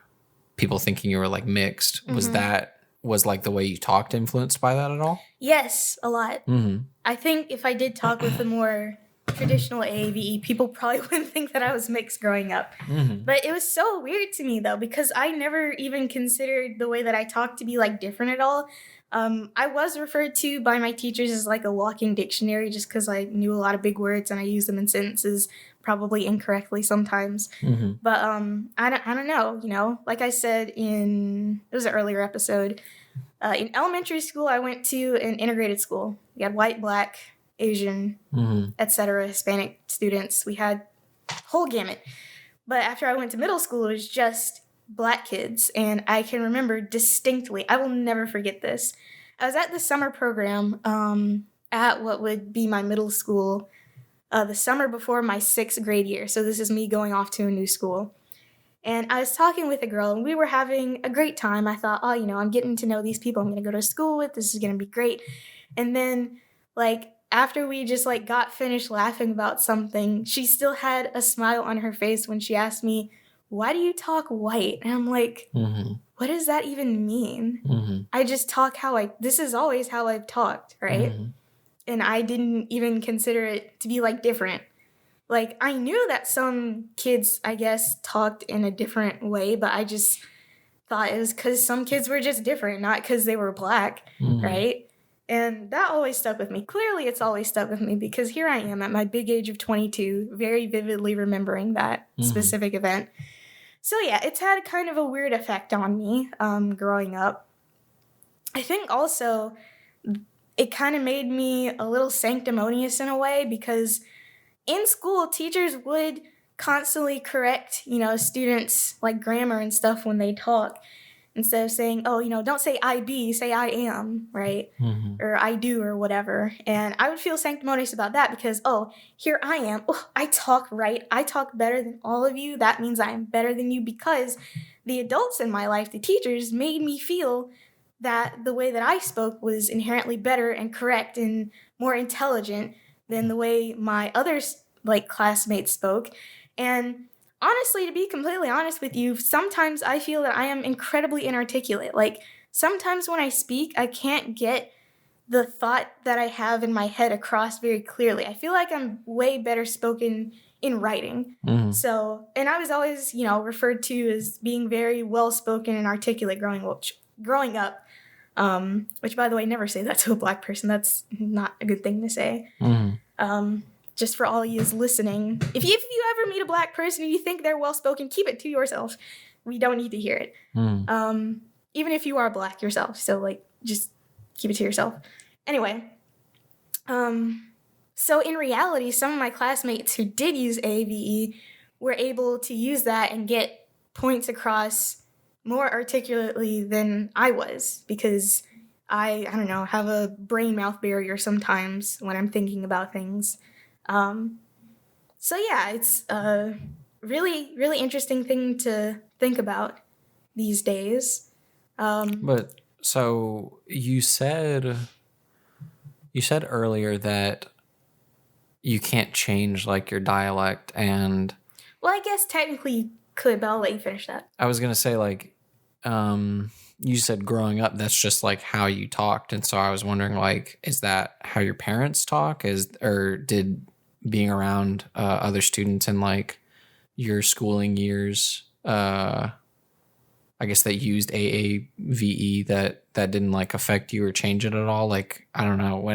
people thinking you were like mixed. Mm-hmm. Was like the way you talked influenced by that at all? Yes, a lot. Mm-hmm. I think if I did talk with a more traditional AAVE, people probably wouldn't think that I was mixed growing up. Mm-hmm. But it was so weird to me, though, because I never even considered the way that I talked to be, like, different at all. I was referred to by my teachers as, like, a walking dictionary just because I knew a lot of big words and I used them in sentences probably incorrectly sometimes. Mm-hmm. But I don't know, like I said it was an earlier episode, in elementary school, I went to an integrated school. We had white, Black, Asian, mm-hmm. etc., Hispanic students. We had whole gamut. But after I went to middle school, it was just Black kids. And I can remember distinctly, I will never forget this. I was at the summer program at what would be my middle school the summer before my 6th grade year. So this is me going off to a new school. And I was talking with a girl, and we were having a great time. I thought, I'm getting to know these people I'm going to go to school with. This is going to be great. And then, like, after we just, like, got finished laughing about something, she still had a smile on her face when she asked me, why do you talk white? And I'm like, mm-hmm. What does that even mean? Mm-hmm. I just talk this is always how I've talked, right? Mm-hmm. And I didn't even consider it to be, like, different. Like, I knew that some kids, I guess, talked in a different way, but I just thought it was because some kids were just different, not because they were Black, mm-hmm. right? And that always stuck with me. Clearly, it's always stuck with me because here I am at my big age of 22, very vividly remembering that mm-hmm. specific event. So, yeah, it's had kind of a weird effect on me growing up. I think also it kind of made me a little sanctimonious in a way because in school, teachers would constantly correct, students' like grammar and stuff when they talk. Instead of saying, don't say I be, say I am, right? Mm-hmm. Or I do or whatever. And I would feel sanctimonious about that because, here I am. Oh, I talk right. I talk better than all of you. That means I am better than you because the adults in my life, the teachers, made me feel that the way that I spoke was inherently better and correct and more intelligent than the way my other like classmates spoke. And honestly, to be completely honest with you, sometimes I feel that I am incredibly inarticulate. Like sometimes when I speak, I can't get the thought that I have in my head across very clearly. I feel like I'm way better spoken in writing. So, and I was always, referred to as being very well spoken and articulate growing up. Which, by the way, never say that to a Black person. That's not a good thing to say. Just for all of you listening, if you ever meet a Black person and you think they're well spoken, keep it to yourself. We don't need to hear it. Even if you are Black yourself. So like, just keep it to yourself. Anyway, so in reality, some of my classmates who did use AAVE were able to use that and get points across more articulately than I was, because I don't know, have a brain-mouth barrier sometimes when I'm thinking about things. So yeah, it's a really, really interesting thing to think about these days. But so you said earlier that you can't change like your dialect, and well, I guess technically you could, but I'll let you finish that. I was gonna say like you said growing up that's just like how you talked, and so I was wondering like, is that how your parents talk, or did being around other students in like your schooling years I guess that used AAVE that didn't like affect you or change it at all? Like, I don't know,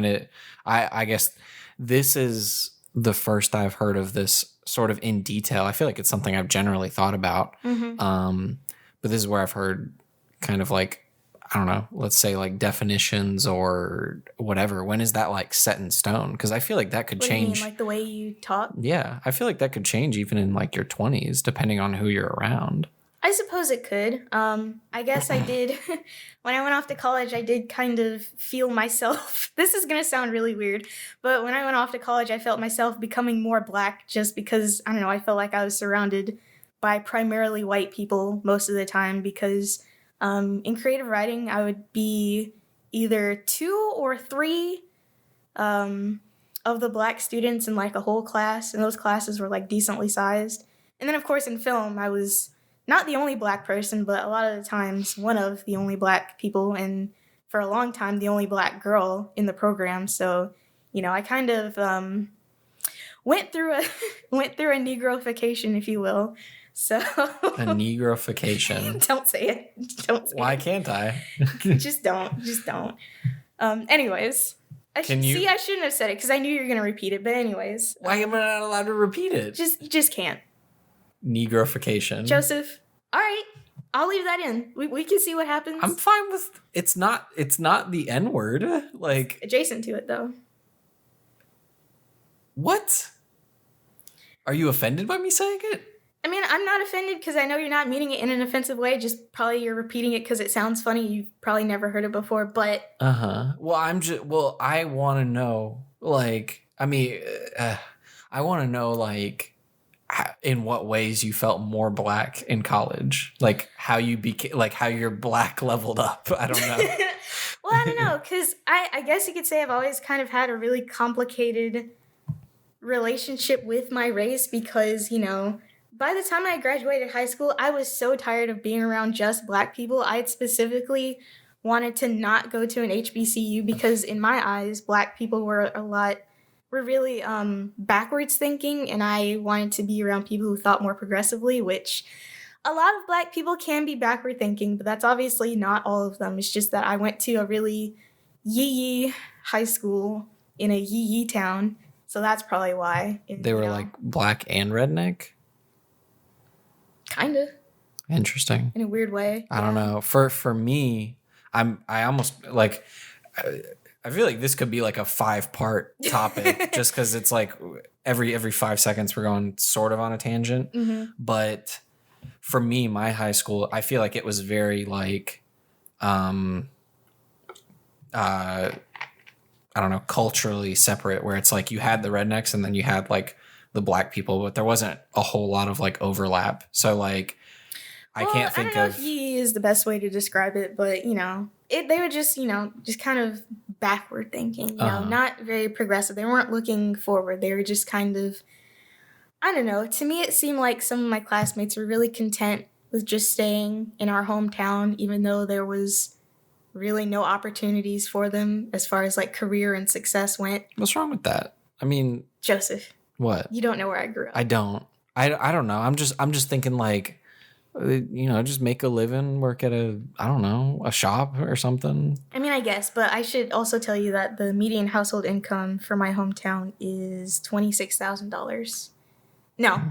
I guess this is the first I've heard of this sort of in detail. I feel like it's something I've generally thought about. But this is where I've heard kind of like, I don't know, let's say like definitions or whatever. When is that like set in stone? Because I feel like that could change. What do you mean, like the way you talk? Yeah, I feel like that could change even in like your 20s, depending on who you're around. I suppose it could. I guess I did. When I went off to college, I did kind of feel myself. This is going to sound really weird, but when I went off to college, I felt myself becoming more Black just because, I don't know, I felt like I was surrounded by primarily white people most of the time, because in creative writing, I would be either 2 or 3 of the Black students in like a whole class, and those classes were like decently sized. And then, of course, in film, I was not the only Black person, but a lot of the times one of the only Black people, and for a long time the only Black girl in the program. So, I kind of went through a Negroification, if you will. So a Negroification. Don't say it. Don't say Why it. can't I? Just don't. Anyways, I shouldn't have said it because I knew you were gonna repeat it. But anyways, why am I not allowed to repeat it? Just can't. Negroification. Joseph, all right, I'll leave that in. We can see what happens. I'm fine with it's not the N-word. Like adjacent to it though. What? Are you offended by me saying it? I mean, I'm not offended because I know you're not meaning it in an offensive way. Just probably you're repeating it because it sounds funny. You've probably never heard it before, but Well, I want to know. Like, I mean, I want to know like in what ways you felt more Black in college, like how you became, like how your Black leveled up. I don't know. Well, I don't know, because I guess you could say I've always kind of had a really complicated relationship with my race because, by the time I graduated high school, I was so tired of being around just Black people. I specifically wanted to not go to an HBCU because in my eyes, Black people were really backwards thinking, and I wanted to be around people who thought more progressively, which a lot of Black people can be backward thinking, but that's obviously not all of them. It's just that I went to a really yee high school in a yee town, so that's probably why. They were like Black and redneck? Kind of. Interesting. In a weird way. I don't know. For me, I almost like I feel like this could be like a 5-part topic just because it's like every 5 seconds we're going sort of on a tangent. But for me, my high school, I feel like it was very like I don't know, culturally separate, where it's like you had the rednecks and then you had like the Black people, but there wasn't a whole lot of like overlap. So like I can't think I don't know if yee is the best way to describe it, but they were just, just kind of backward thinking, Uh-huh. not very progressive. They weren't looking forward. They were just kind of, I don't know. To me, it seemed like some of my classmates were really content with just staying in our hometown, even though there was really no opportunities for them as far as like career and success went. What's wrong with that? I mean, Joseph, what? you don't know where I grew up. I don't. I don't know. I'm just thinking like, just make a living, work at a shop or something. I mean, I guess, but I should also tell you that the median household income for my hometown is $26,000. No.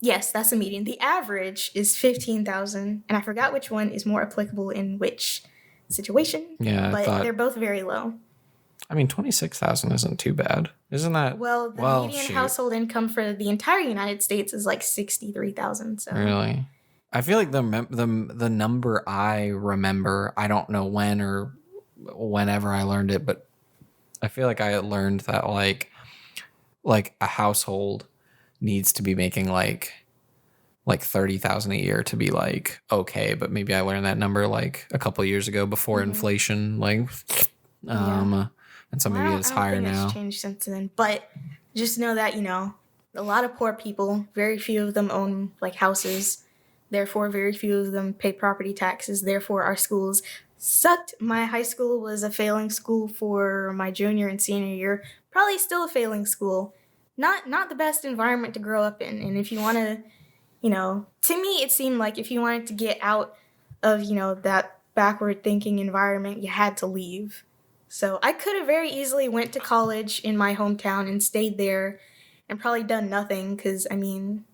Yes, that's the median. The average is 15,000, and I forgot which one is more applicable in which situation. Yeah, but they're both very low. I mean, 26,000 isn't too bad, isn't that? Well, the median household income for the entire United States is like 63,000. So really, I feel like the number I remember, I don't know when or whenever I learned it, but I feel like I learned that like a household needs to be making like 30,000 a year to be like okay, but maybe I learned that number like a couple of years ago before inflation, like and so maybe it's higher now. It's changed since then, but just know that a lot of poor people, very few of them own like houses, therefore very few of them pay property taxes, therefore our schools sucked. My high school was a failing school for my junior and senior year, probably still a failing school. Not the best environment to grow up in. And if you want to, to me, it seemed like if you wanted to get out of, that backward thinking environment, you had to leave. So I could have very easily went to college in my hometown and stayed there and probably done nothing because, I mean,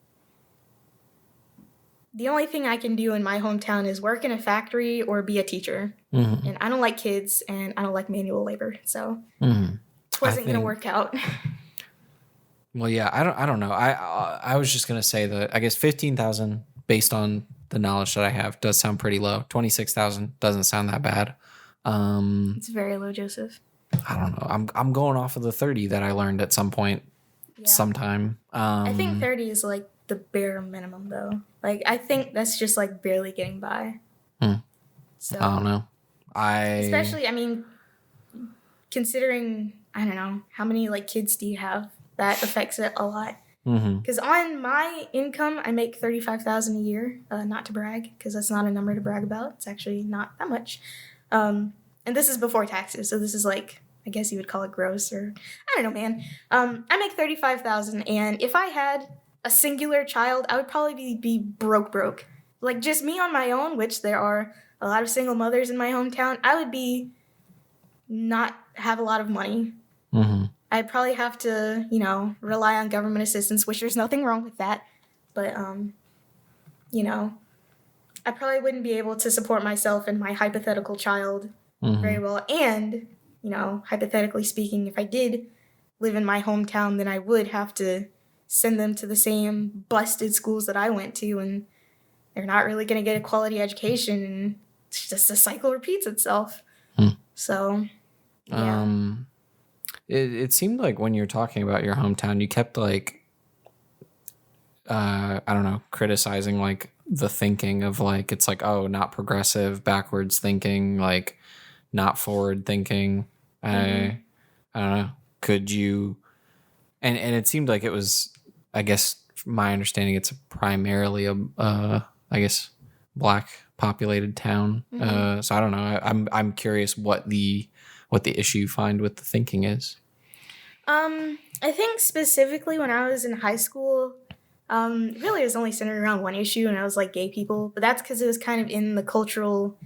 the only thing I can do in my hometown is work in a factory or be a teacher. Mm-hmm. And I don't like kids and I don't like manual labor. So it wasn't going to work out. Well, yeah, I don't know. I was just going to say that I guess 15,000 based on the knowledge that I have does sound pretty low. 26,000 doesn't sound that bad. It's very low, Joseph. I don't know. I'm going off of the 30 that I learned at some point sometime. I think 30 is like the bare minimum though. Like I think that's just like barely getting by. So I don't know. Especially, I mean, considering, I don't know, how many like kids do you have? That affects it a lot. Because on my income, I make $35,000 a year. Not to brag, because that's not a number to brag about. It's actually not that much. And this is before taxes, so this is like, I guess you would call it gross, or I don't know, man. I make $35,000, and if I had a singular child, I would probably be broke. Like just me on my own, which there are a lot of single mothers in my hometown, I would be not have a lot of money. I'd probably have to, rely on government assistance, which there's nothing wrong with that. But, I probably wouldn't be able to support myself and my hypothetical child very well. And, hypothetically speaking, if I did live in my hometown, then I would have to send them to the same busted schools that I went to. And they're not really going to get a quality education. And it's just the cycle repeats itself. So, yeah. It seemed like when you're talking about your hometown, you kept like, I don't know, criticizing like the thinking of like, it's like, oh, not progressive, backwards thinking, like not forward thinking. I don't know. Could you, and it seemed like it was, I guess, from my understanding, it's primarily I guess, Black populated town. So I don't know. I'm curious what the issue you find with the thinking is. I think specifically when I was in high school, really it was only centered around one issue, and I was like gay people. But that's because it was kind of in the cultural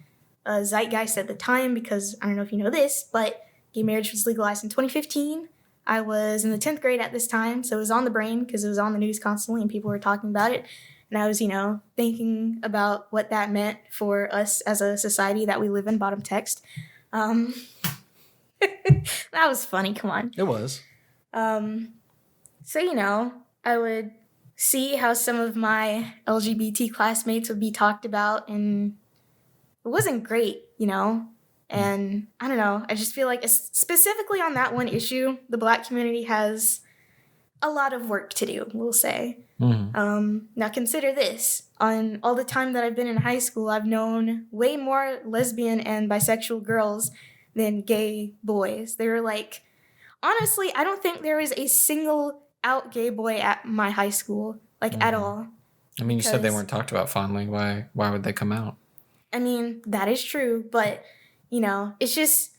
zeitgeist at the time, because I don't know if you know this, but gay marriage was legalized in 2015. I was in the 10th grade at this time, so it was on the brain because it was on the news constantly and people were talking about it. And I was, thinking about what that meant for us as a society that we live in, bottom text. That was funny, come on. It was. So, I would see how some of my LGBT classmates would be talked about, and it wasn't great, And I don't know, I just feel like specifically on that one issue, the Black community has a lot of work to do, we'll say. Mm-hmm. Now consider this. On all the time that I've been in high school, I've known way more lesbian and bisexual girls than gay boys. They were like, honestly, I don't think there was a single out gay boy at my high school, like at all. I mean, you said they weren't talked about fondly. Why would they come out? I mean, that is true, but, you know, it's just,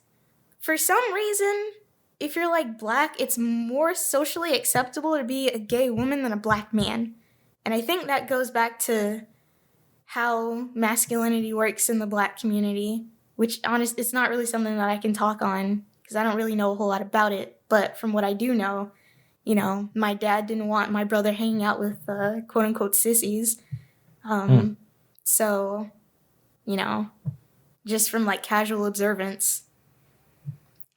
for some reason, if you're like black, it's more socially acceptable to be a gay woman than a black man. And I think that goes back to how masculinity works in the black community, which honestly, it's not really something that I can talk on because I don't really know a whole lot about it. But from what I do know, you know, my dad didn't want my brother hanging out with quote unquote sissies. So, you know, just from like casual observance,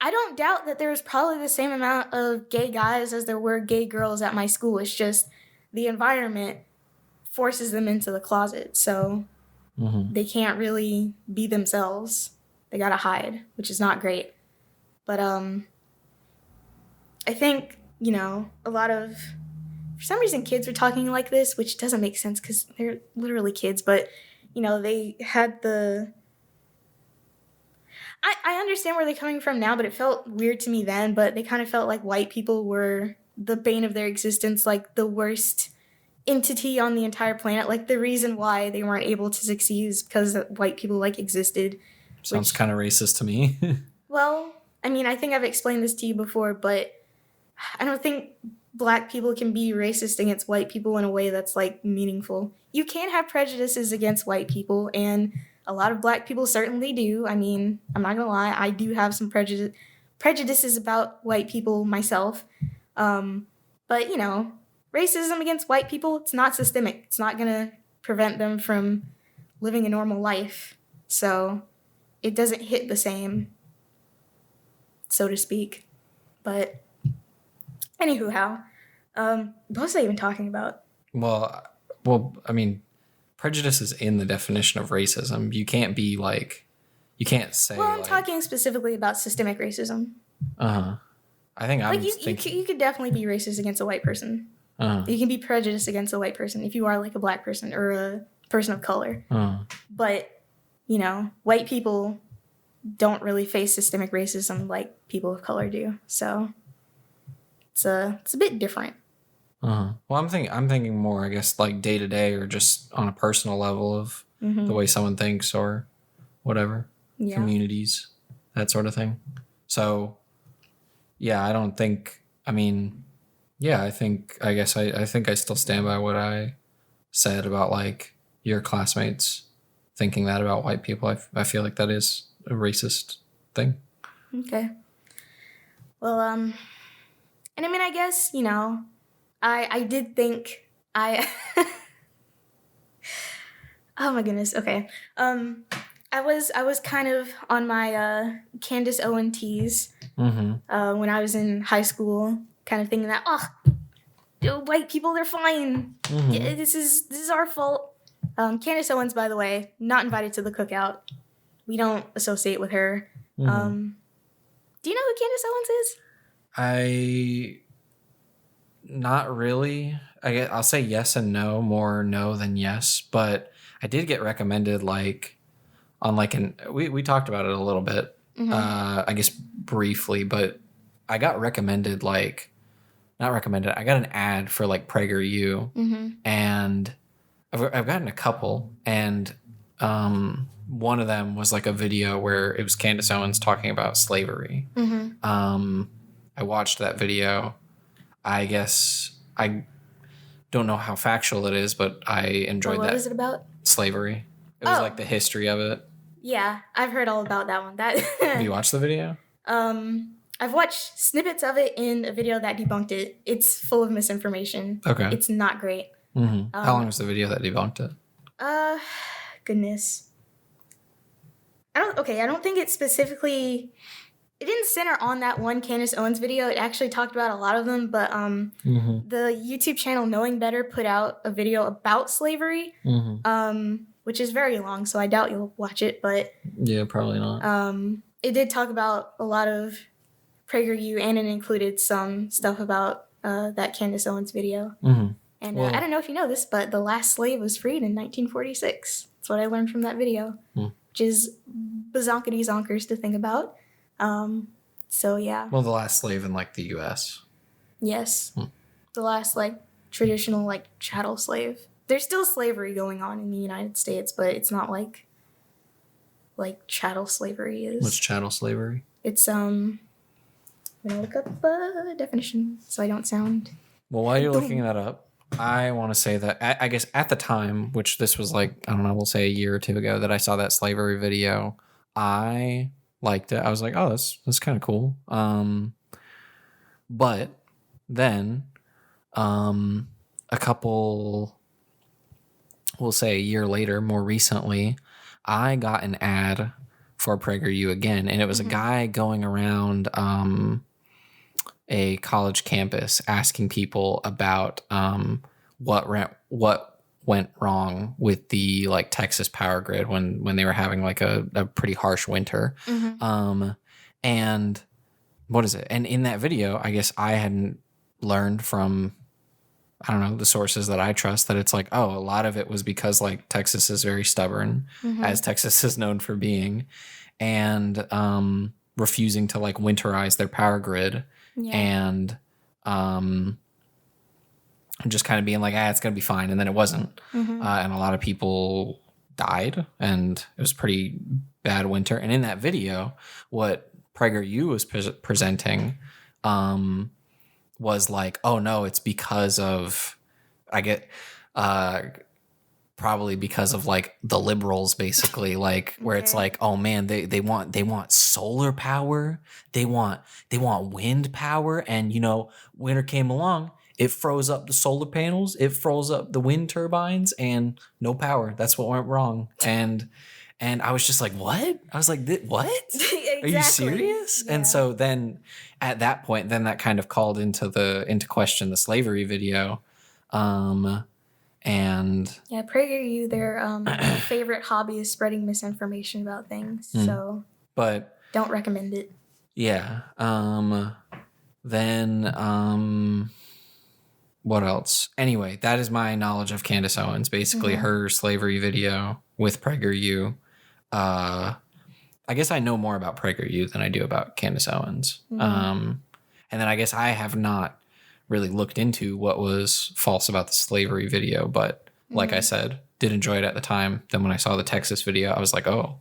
I don't doubt that there was probably the same amount of gay guys as there were gay girls at my school. It's just the environment forces them into the closet. So they can't really be themselves. They gotta hide, which is not great. But I think, you know, a lot of, for some reason, kids are talking like this, which doesn't make sense because they're literally kids. But, you know, they had the... I understand where they're coming from now, but it felt weird to me then. But they kind of felt like white people were the bane of their existence, like the worst entity on the entire planet. Like the reason why they weren't able to succeed is because white people like existed. Sounds kind of racist to me. Well, I mean, I think I've explained this to you before, but I don't think black people can be racist against white people in a way that's like meaningful. You can have prejudices against white people, and a lot of black people certainly do. I mean, I'm not gonna lie, I do have some prejudices about white people myself. But, you know, racism against white people, it's not systemic. It's not gonna prevent them from living a normal life. So it doesn't hit the same, so to speak. But anywho, what was I even talking about? Well, I mean, prejudice is in the definition of racism. You can't be like, you can't say. Well, I'm talking specifically about systemic racism. I think I'm like you could definitely be racist against a white person. You can be prejudiced against a white person if you are like a black person or a person of color. But, you know, white people don't really face systemic racism like people of color do. So it's a bit different. Well, I'm thinking more, I guess, like day to day or just on a personal level of the way someone thinks or whatever, communities, that sort of thing. So, yeah, I don't think. I mean, yeah, I think I still stand by what I said about like your classmates thinking that about white people. I feel like that is a racist thing. Okay. Well, and I mean, I guess, you know, I did think oh my goodness. Okay. I was kind of on my Candace Owens tease when I was in high school, kind of thinking that white people, they're fine. Yeah, this is our fault. Candace Owens, by the way, not invited to the cookout. We don't associate with her. Do you know who Candace Owens is? Not really. I'll say yes and no, more no than yes. But I did get recommended like on like we talked about it a little bit, I guess briefly, but I got recommended not recommended. I got an ad for like PragerU, and I've gotten a couple, and one of them was like a video where it was Candace Owens talking about slavery. I watched that video. I guess I don't know how factual it is, but I enjoyed that. What is it about? Slavery. It was like the history of it. Yeah, I've heard all about that one. Have you watched the video? I've watched snippets of it in a video that debunked it. It's full of misinformation. Okay. It's not great. How long was the video that debunked it? Goodness. I don't think it specifically... It didn't center on that one Candace Owens video. It actually talked about a lot of them, but the YouTube channel Knowing Better put out a video about slavery, which is very long, so I doubt you'll watch it, but... Yeah, probably not. It did talk about a lot of PragerU, and it included some stuff about that Candace Owens video. Mm-hmm. And Well, I don't know if you know this, but the last slave was freed in 1946. That's what I learned from that video, which is bazonkety zonkers to think about. So yeah. Well, the last slave in like the U.S. Yes, the last like traditional like chattel slave. There's still slavery going on in the United States, but it's not like chattel slavery is. What's chattel slavery? It's I'm gonna look up a definition so I don't sound. Well, while you're looking that up, I want to say that I guess at the time, which this was like, I don't know, we'll say a year or two ago that I saw that slavery video, I liked it. I was like, oh, that's kind of cool. But then a couple, we'll say a year later, more recently, I got an ad for PragerU again, and it was a guy going around a college campus asking people about what went wrong with the like Texas power grid when they were having like a pretty harsh winter. And what is it? And in that video, I guess I hadn't learned from, I don't know, the sources that I trust, that it's like, oh, a lot of it was because like Texas is very stubborn, as Texas is known for being, and refusing to like winterize their power grid. Yeah. And just kind of being like, it's going to be fine. And then it wasn't. And a lot of people died, and it was a pretty bad winter. And in that video, what PragerU was presenting was like, oh no, it's because of, probably because of like the liberals, basically, like where it's like, oh man, they want solar power, they want wind power, and you know, winter came along, it froze up the solar panels, it froze up the wind turbines, and no power. That's what went wrong. And I was just like, what? I was like, what? Exactly. Are you serious? Yeah. And so then at that point, then that kind of called into question the slavery video. And yeah, PragerU, their favorite hobby is spreading misinformation about things. So but don't recommend it. Yeah. Then what else? Anyway, that is my knowledge of Candace Owens. Basically, her slavery video with PragerU. I guess I know more about PragerU than I do about Candace Owens. And then I guess I have not really looked into what was false about the slavery video, but like I said, did enjoy it at the time. Then when I saw the Texas video, I was like, oh,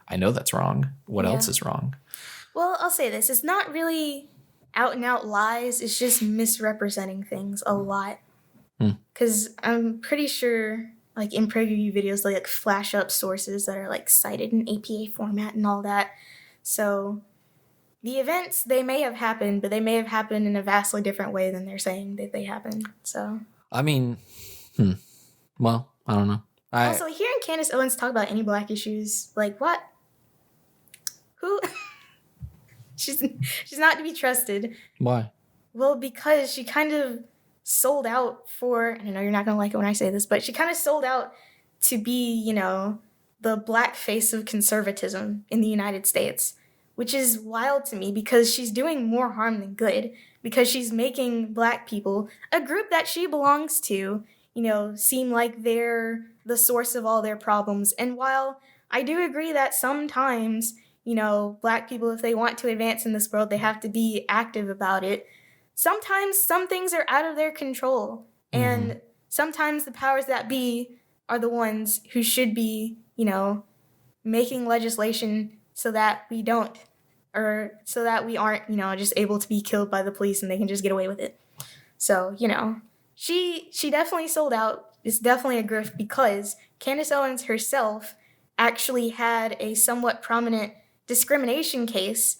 I know that's wrong. What else is wrong? Well, I'll say this. It's not really out and out lies. It's just misrepresenting things a lot. Because I'm pretty sure like in PragerU videos, they like flash up sources that are like cited in APA format and all that. So the events, they may have happened, but they may have happened in a vastly different way than they're saying that they happened. So I mean, well, I don't know. Also, hearing Candace Owens talk about any black issues, like what? Who? She's not to be trusted. Why? Well, because she kind of sold out for, and I know you're not going to like it when I say this, but she kind of sold out to be, you know, the black face of conservatism in the United States, which is wild to me because she's doing more harm than good, because she's making black people, a group that she belongs to, you know, seem like they're the source of all their problems. And while I do agree that sometimes, you know, black people, if they want to advance in this world, they have to be active about it, sometimes some things are out of their control. And sometimes the powers that be are the ones who should be, you know, making legislation so that we don't, or so that we aren't, you know, just able to be killed by the police and they can just get away with it. So, you know, she definitely sold out. It's definitely a grift because Candace Owens herself actually had a somewhat prominent discrimination case.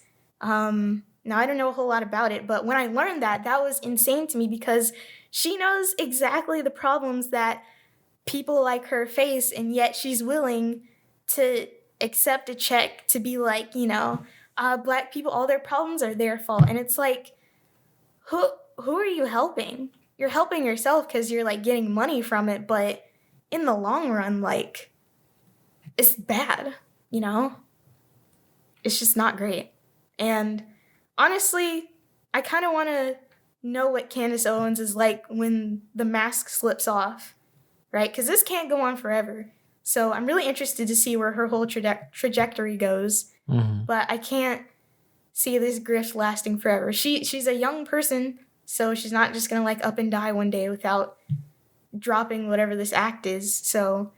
Now, I don't know a whole lot about it, but when I learned that was insane to me because she knows exactly the problems that people like her face, and yet she's willing to accept a check to be like, you know, black people, all their problems are their fault. And it's like, who are you helping? You're helping yourself because you're like getting money from it, but in the long run, like, it's bad, you know? It's just not great. And honestly, I kind of want to know what Candace Owens is like when the mask slips off, right? Because this can't go on forever. So I'm really interested to see where her whole trajectory goes. Mm-hmm. But I can't see this grift lasting forever. She's a young person, so she's not just gonna like up and die one day without dropping whatever this act is. So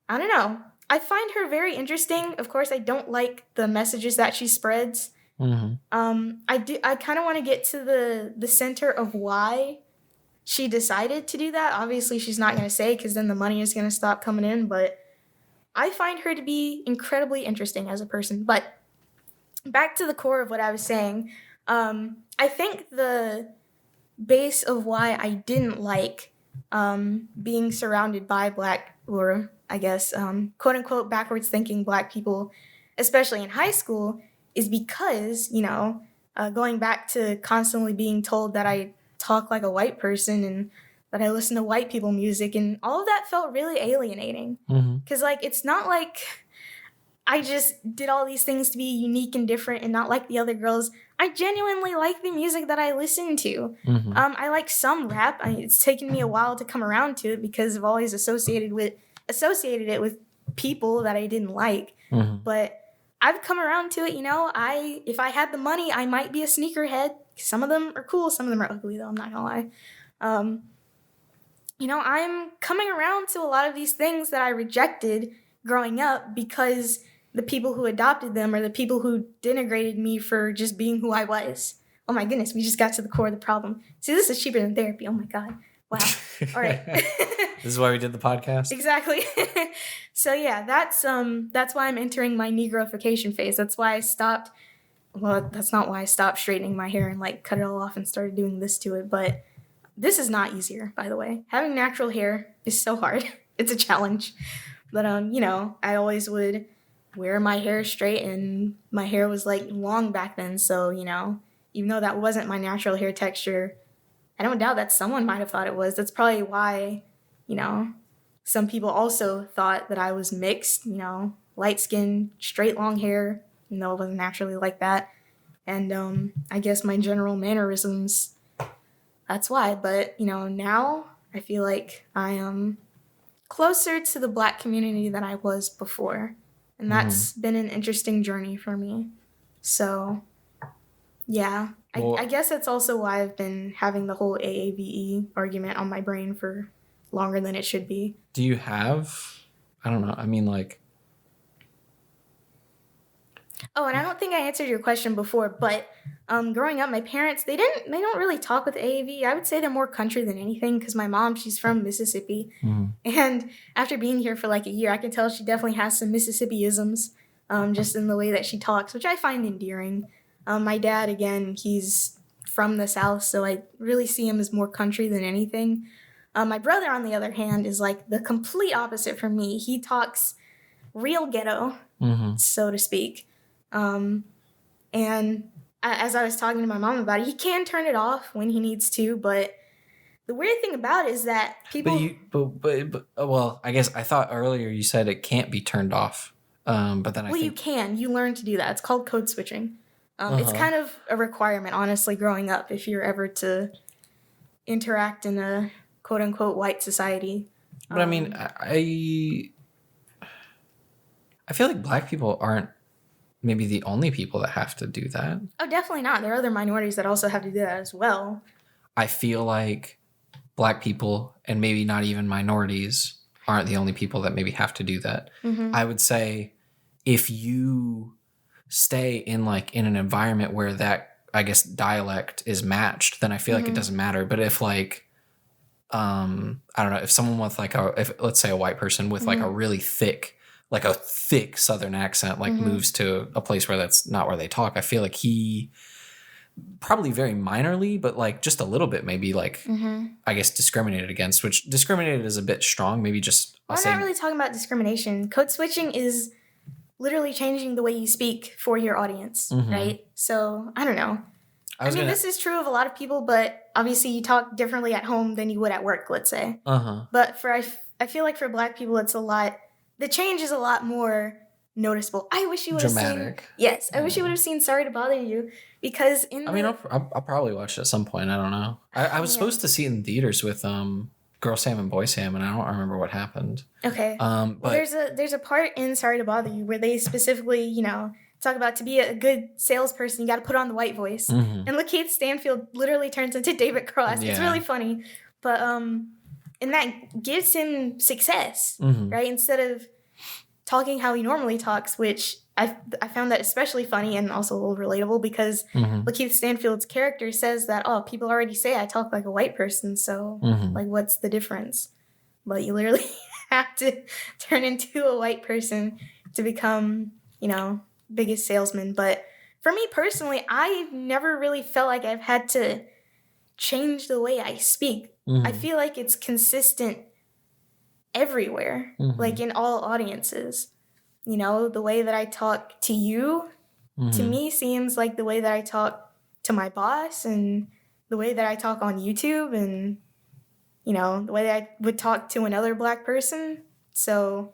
I don't know. I find her very interesting. Of course, I don't like the messages that she spreads. Mm-hmm. I kind of want to get to the center of why she decided to do that. Obviously, she's not going to say because then the money is going to stop coming in. But I find her to be incredibly interesting as a person. But back to the core of what I was saying. I think the base of why I didn't like being surrounded by black, or I guess, quote unquote, backwards thinking black people, especially in high school, is because, going back to constantly being told that I talk like a white person and that I listen to white people music, and all of that felt really alienating. Because, it's not like I just did all these things to be unique and different and not like the other girls. I genuinely like the music that I listen to. I like some rap. It's taken me a while to come around to it because I've always associated it with people that I didn't like. But I've come around to it, if I had the money, I might be a sneakerhead. Some of them are cool, some of them are ugly, though, I'm not gonna lie. I'm coming around to a lot of these things that I rejected growing up because the people who adopted them are the people who denigrated me for just being who I was. Oh my goodness, we just got to the core of the problem. See, this is cheaper than therapy. Oh my God. Wow. All right. This is why we did the podcast. Exactly. So yeah, that's why I'm entering my Negroification phase. That's why I stopped. Well, that's not why I stopped straightening my hair and cut it all off and started doing this to it. But this is not easier, by the way. Having natural hair is so hard. It's a challenge. But I always would wear my hair straight, and my hair was long back then. So even though that wasn't my natural hair texture, I don't doubt that someone might have thought it was. That's probably why, some people also thought that I was mixed, light skin, straight long hair, even though it wasn't naturally like that. And I guess my general mannerisms, that's why. But, now I feel like I am closer to the black community than I was before. And that's been an interesting journey for me. So, yeah. Well, I guess that's also why I've been having the whole AAVE argument on my brain for longer than it should be. Do you have, I don't know, Oh, and I don't think I answered your question before, but growing up, my parents, they don't really talk with AAVE. I would say they're more country than anything because my mom, she's from Mississippi. And after being here for a year, I can tell she definitely has some Mississippi-isms just in the way that she talks, which I find endearing. My dad, again, he's from the South, so I really see him as more country than anything. My brother, on the other hand, is the complete opposite from me. He talks real ghetto, so to speak. And as I was talking to my mom about it, he can turn it off when he needs to, but the weird thing about it is that people... But well, I guess I thought earlier you said it can't be turned off, but then I think... you can. You learn to do that. It's called code switching. It's kind of a requirement, honestly, growing up, if you're ever to interact in a quote-unquote white society. But I feel like black people aren't maybe the only people that have to do that. Oh, definitely not. There are other minorities that also have to do that as well. I feel like black people, and maybe not even minorities, aren't the only people that maybe have to do that. I would say if you stay in in an environment where that, I guess, dialect is matched, then I feel like it doesn't matter. But if I don't know, if someone with let's say a white person with a really thick, a thick Southern accent, moves to a place where that's not where they talk, I feel like he probably very minorly, but just a little bit, maybe I guess discriminated against, which discriminated is a bit strong. Maybe just, I'm not really talking about discrimination. Code switching is literally changing the way you speak for your audience, right? So I don't know. This is true of a lot of people, but obviously you talk differently at home than you would at work, let's say. But I feel like for black people, the change is a lot more noticeable. I wish you would have seen. Dramatic. Yes, I wish you would have seen Sorry to Bother You, because I mean, I'll probably watch it at some point. I don't know. I was supposed to see it in theaters with Girl Sam and Boy Sam, and I don't remember what happened. Okay. But There's a part in Sorry to Bother You where they specifically, talk about to be a good salesperson, you got to put on the white voice. Mhm. And Lakeith Stanfield literally turns into David Cross. Yeah. It's really funny. But and that gives him success, Mhm. right? Instead of talking how he normally talks, which I found that especially funny and also a little relatable, because Mhm. Lakeith Stanfield's character says that, oh, people already say I talk like a white person, so Mhm. like what's the difference? But you literally have to turn into a white person to become, biggest salesman. But for me personally, I've never really felt like I've had to change the way I speak. Mhm. I feel like it's consistent everywhere, Mhm. like in all audiences. The way that I talk to you, to Mhm. me, seems like the way that I talk to my boss, and the way that I talk on YouTube, and, the way that I would talk to another Black person. So,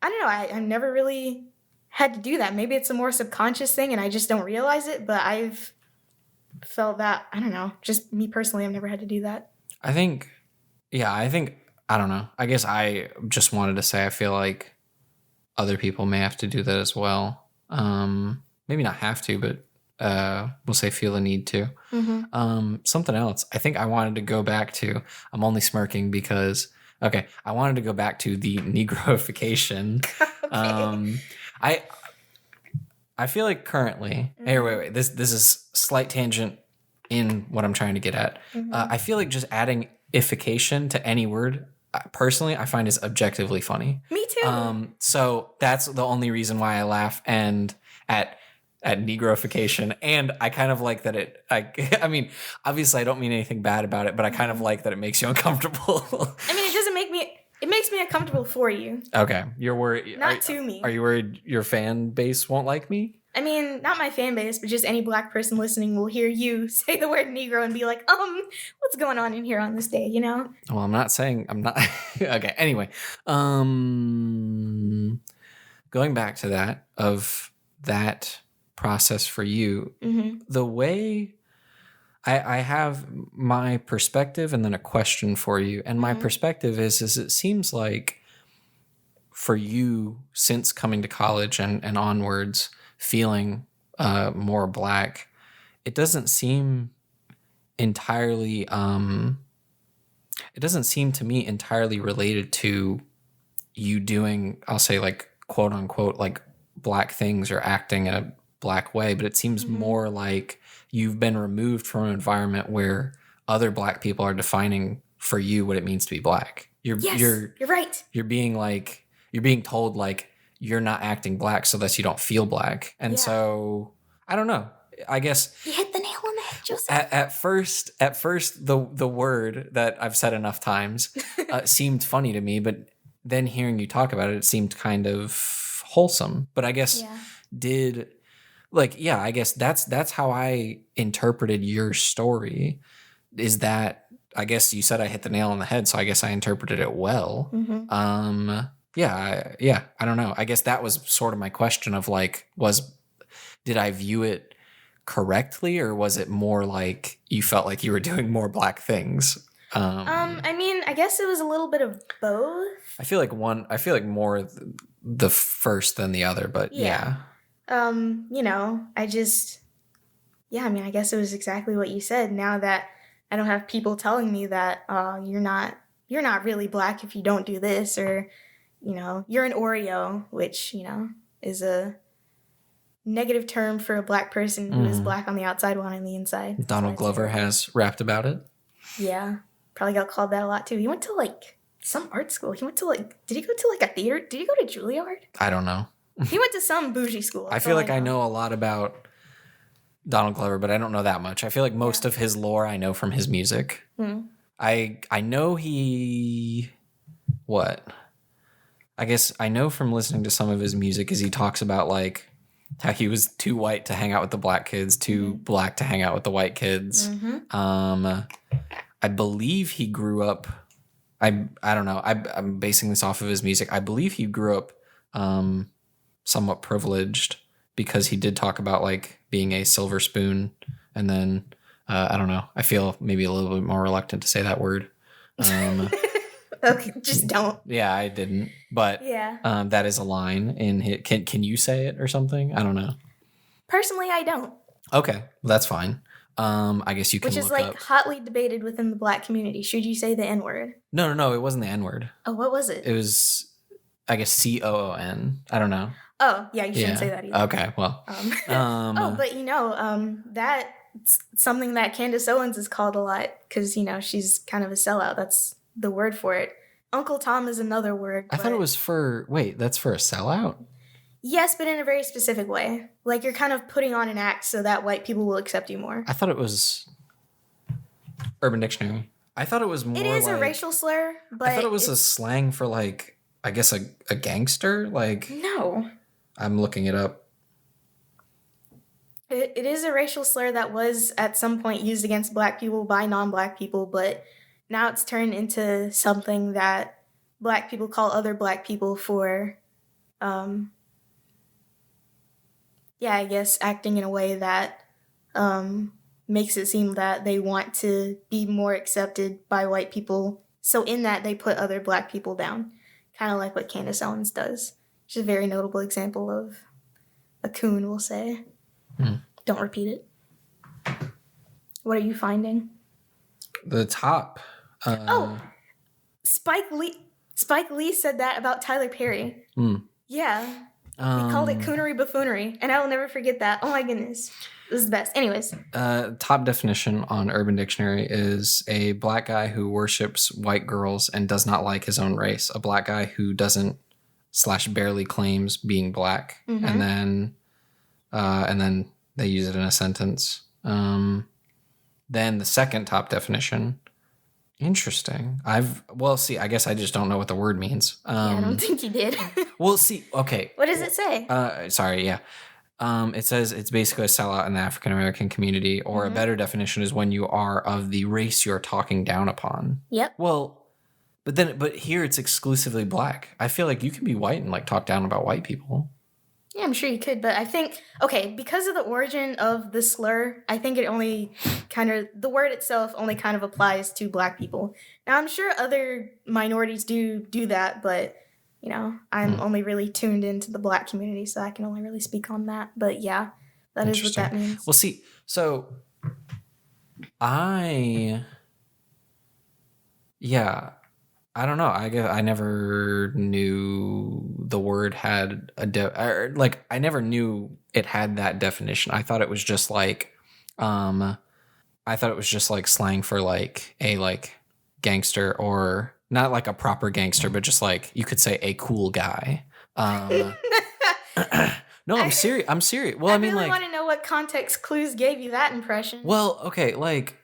I don't know. I've never really had to do that. Maybe it's a more subconscious thing and I just don't realize it, but I've felt that, I don't know, just me personally, I've never had to do that. I think, I don't know. I guess I just wanted to say I feel like other people may have to do that as well. Maybe not have to, but we'll say feel the need to. Mm-hmm. Something else. I think I wanted to go back to, I'm only smirking because, I wanted to go back to the Negroification. Okay. I feel like currently, here, wait. This is slight tangent in what I'm trying to get at. I feel like just adding ification to any word, personally, I find is objectively funny. Me too. So that's the only reason why I laugh and at Negroification, and I kind of like that I mean, obviously I don't mean anything bad about it, but I kind of like that it makes you uncomfortable. I mean, it makes me uncomfortable for you. Okay, you're worried. Not to me. Are you worried your fan base won't like me? I mean, not my fan base, but just any Black person listening will hear you say the word Negro and be like, what's going on in here on this day, Well, I'm not. Okay, anyway. Going back to that process for you, the way I have my perspective and then a question for you. And my perspective is it seems like for you, since coming to college and onwards, feeling more Black, it doesn't seem entirely it doesn't seem to me entirely related to you doing, I'll say, like, quote unquote, like Black things or acting in a Black way, but it seems more like you've been removed from an environment where other Black people are defining for you what it means to be Black. You're right. You're being told like you're not acting Black so that you don't feel Black. And so I don't know. I guess you hit the nail on the head, Joseph. At first, the word that I've said enough times seemed funny to me, but then hearing you talk about it, it seemed kind of wholesome. But I guess I guess that's how I interpreted your story. Is that, I guess you said I hit the nail on the head, so I guess I interpreted it well. I don't know. I guess that was sort of my question of like, did I view it correctly, or was it more like you felt like you were doing more Black things? I mean, I guess it was a little bit of both. I feel like more the first than the other, but yeah. I guess it was exactly what you said. Now that I don't have people telling me that you're not really Black if you don't do this, or you're an Oreo, which is a negative term for a Black person who is Black on the outside, one on the inside. Donald Glover has rapped about it. Yeah, probably got called that a lot too. He went to like some art school. He went to did he go to like a theater? Did he go to Juilliard? I don't know. He went to some bougie school. I feel like I know a lot about Donald Glover, but I don't know that much. I feel like most of his lore I know from his music. I know I guess I know from listening to some of his music is he talks about like how he was too white to hang out with the Black kids, too Black to hang out with the white kids. I believe he grew up, I don't know, I'm basing this off of his music. I believe he grew up somewhat privileged because he did talk about like being a silver spoon, and then I don't know. I feel maybe a little bit more reluctant to say that word. Okay, just don't. Yeah, I didn't, but Yeah. that is a line in his. Can you say it or something? I don't know. Personally, I don't. Okay, well, that's fine. I guess you can Which is look like up. hotly debated within the Black community. Should you say the N word? No, it wasn't the N word. Oh, what was it? It was, I guess, COON. I don't know. Oh, yeah, you shouldn't say that either. Okay, well. Oh, but that's something that Candace Owens is called a lot because, she's kind of a sellout. That's the word for it. Uncle Tom is another word. I thought it was that's for a sellout? Yes, but in a very specific way. Like you're kind of putting on an act so that white people will accept you more. I thought it was Urban Dictionary. I thought it was more It is a racial slur, but I thought it was a slang for like, I guess a gangster. Like no. I'm looking it up. It is a racial slur that was at some point used against Black people by non-Black people, but now it's turned into something that Black people call other Black people for, I guess acting in a way that makes it seem that they want to be more accepted by white people. So in that, they put other Black people down, kind of like what Candace Owens does. Which is a very notable example of a coon, we'll say. Don't repeat it. What are you finding? The top. Spike Lee said that about Tyler Perry. Yeah. He called it coonery buffoonery, and I will never forget that. Oh my goodness. It was the best. Anyways. Top definition on Urban Dictionary is a Black guy who worships white girls and does not like his own race. A Black guy who doesn't / barely claims being Black. And then they use it in a sentence. Then the second top definition. Interesting. I guess I just don't know what the word means. I don't think you did. Well, see, okay. What does it say? Sorry, yeah. It says it's basically a sellout in the African American community, or a better definition is when you are of the race you're talking down upon. Yep. Well, but here it's exclusively Black. I feel like you can be white and like talk down about white people. Yeah, I'm sure you could, but I think, because of the origin of the slur, I think it only the word itself only kind of applies to Black people. Now, I'm sure other minorities do that, but, I'm only really tuned into the Black community, so I can only really speak on that. But yeah, that is what that means. Well, see, so I don't know. I guess I never knew the word had I never knew it had that definition. I thought it was just like, slang for like a like gangster, or not like a proper gangster, but just like you could say a cool guy. No, I'm serious. Well, I mean, really like, want to know what context clues gave you that impression. Well, okay, like,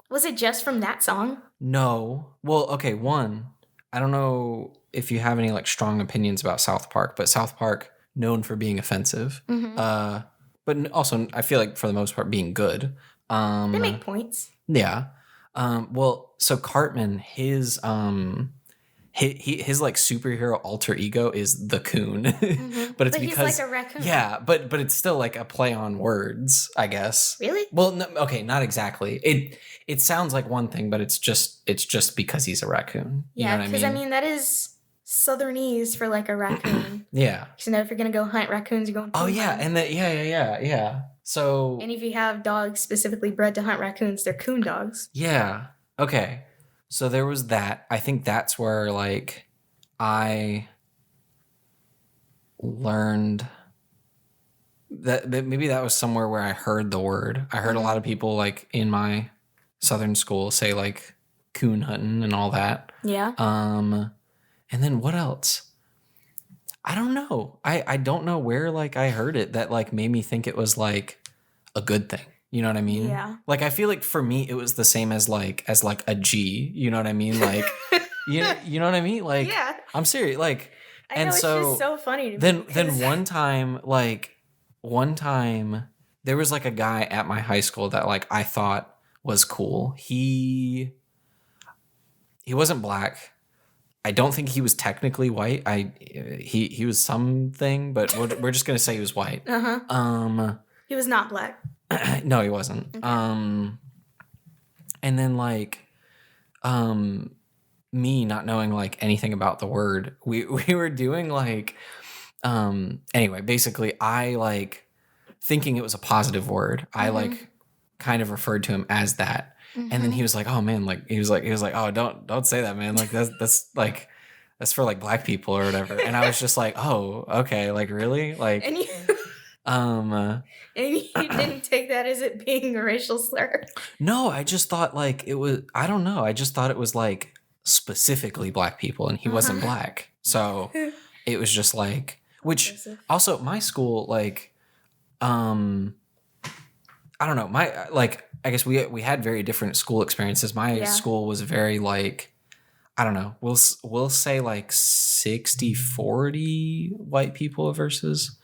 was it just from that song? No. Well, okay, one, I don't know if you have any like strong opinions about South Park, but South Park known for being offensive. But also I feel like for the most part being good. They make points. Yeah. Well, so Cartman, his like superhero alter ego is the coon. But it's because he's like a raccoon. Yeah, but it's still like a play on words, I guess. Really? Well, no, okay, not exactly. It sounds like one thing, but it's just because he's a raccoon. Yeah, because I mean that is Southernese for like a raccoon. Yeah. So if you're gonna go hunt raccoons, you're going. Oh yeah, and yeah. So. And if you have dogs specifically bred to hunt raccoons, they're coon dogs. Yeah. Okay. So there was that. I think that's where like I learned that maybe that was somewhere where I heard the word. I heard a lot of people like in my Southern school say like coon hunting and all that. Yeah. And then what else? I don't know. I don't know where like I heard it that like made me think it was like a good thing. You know what I mean? Yeah. Like I feel like for me it was the same as like a G. You know what I mean? Like you know what I mean? Like yeah. I'm serious. Like I know, it's just so funny to me. Then one time there was like a guy at my high school that like I thought was cool. He wasn't Black. I don't think he was technically white. He was something, but we're just gonna say he was white. He was not black. No, he wasn't. Okay. And then like, me not knowing like anything about the word, we were doing like, anyway, basically, I like thinking it was a positive word. I like kind of referred to him as that. And then he was like, "Oh man," like he was like, "Oh, don't say that, man. Like that's like that's for like black people or whatever." And I was just like, "Oh, okay, like really?" Like, and you didn't take that as it being a racial slur. No, I just thought like it was. I don't know. I just thought it was like specifically black people, and he wasn't black, so it was just like. Which also my school like, I don't know. My like. I guess we had very different school experiences. My school was very like, I don't know. We'll say like 60-40 white people versus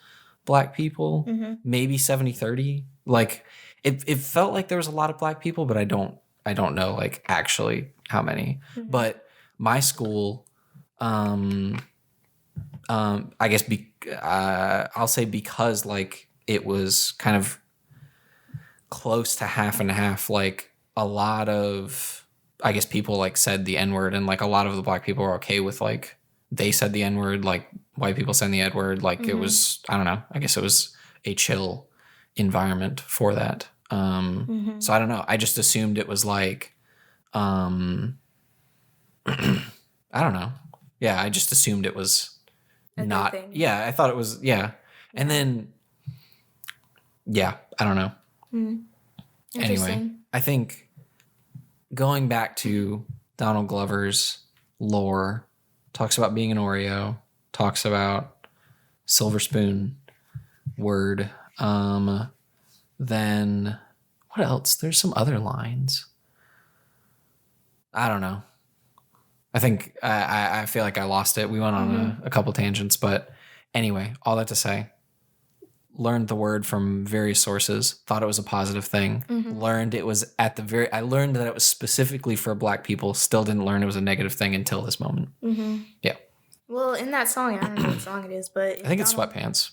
black people, maybe 70-30. Like it felt like there was a lot of black people, but I don't know like actually how many. But my school, I guess I'll say because like it was kind of close to half and half, like a lot of I guess people like said the N-word, and like a lot of the black people were okay with like they said the N-word, like white people said the N-word, like it was, I don't know, I guess it was a chill environment for that. So I don't know, I just assumed it was like I don't know, yeah, I just assumed it was not I thought it was and then I don't know. Anyway, I think going back to Donald Glover's lore, talks about being an Oreo, talks about silver spoon word. Then what else? There's some other lines. I don't know. I think I feel like I lost it. We went on a couple tangents, but anyway, all that to say, learned the word from various sources, thought it was a positive thing, learned it was I learned that it was specifically for black people, still didn't learn it was a negative thing until this moment. Yeah. Well, in that song, I don't know what song it is, but I think it's Sweatpants.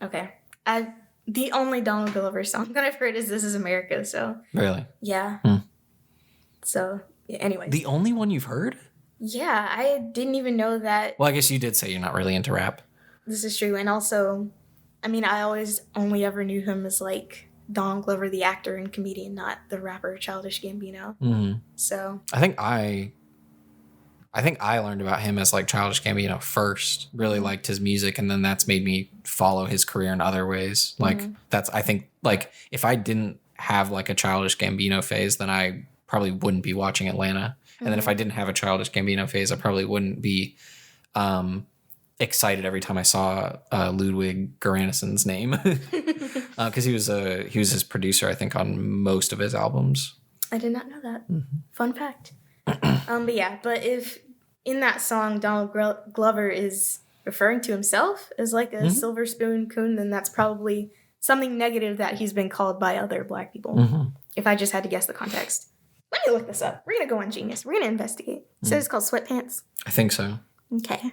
Okay. The only Donald Glover song that I've heard is This Is America, so. Really? Yeah. So, yeah, anyways. The only one you've heard? Yeah, I didn't even know that. Well, I guess you did say you're not really into rap. This is true, and also, I mean, I always only ever knew him as, like, Donald Glover, the actor and comedian, not the rapper Childish Gambino. So. I think I learned about him as, like, Childish Gambino first. Really liked his music, and then that's made me follow his career in other ways. Like, I think, like, if I didn't have, like, a Childish Gambino phase, then I probably wouldn't be watching Atlanta. And then if I didn't have a Childish Gambino phase, I probably wouldn't be excited every time I saw Ludwig Göransson's name. Because he was his producer, I think, on most of his albums. I did not know that. Fun fact. But if in that song Donald Glover is referring to himself as like a silver spoon coon, then that's probably something negative that he's been called by other black people. If I just had to guess the context. Let me look this up. We're going to go on Genius. We're going to investigate. It says it's called Sweatpants. I think so. Okay.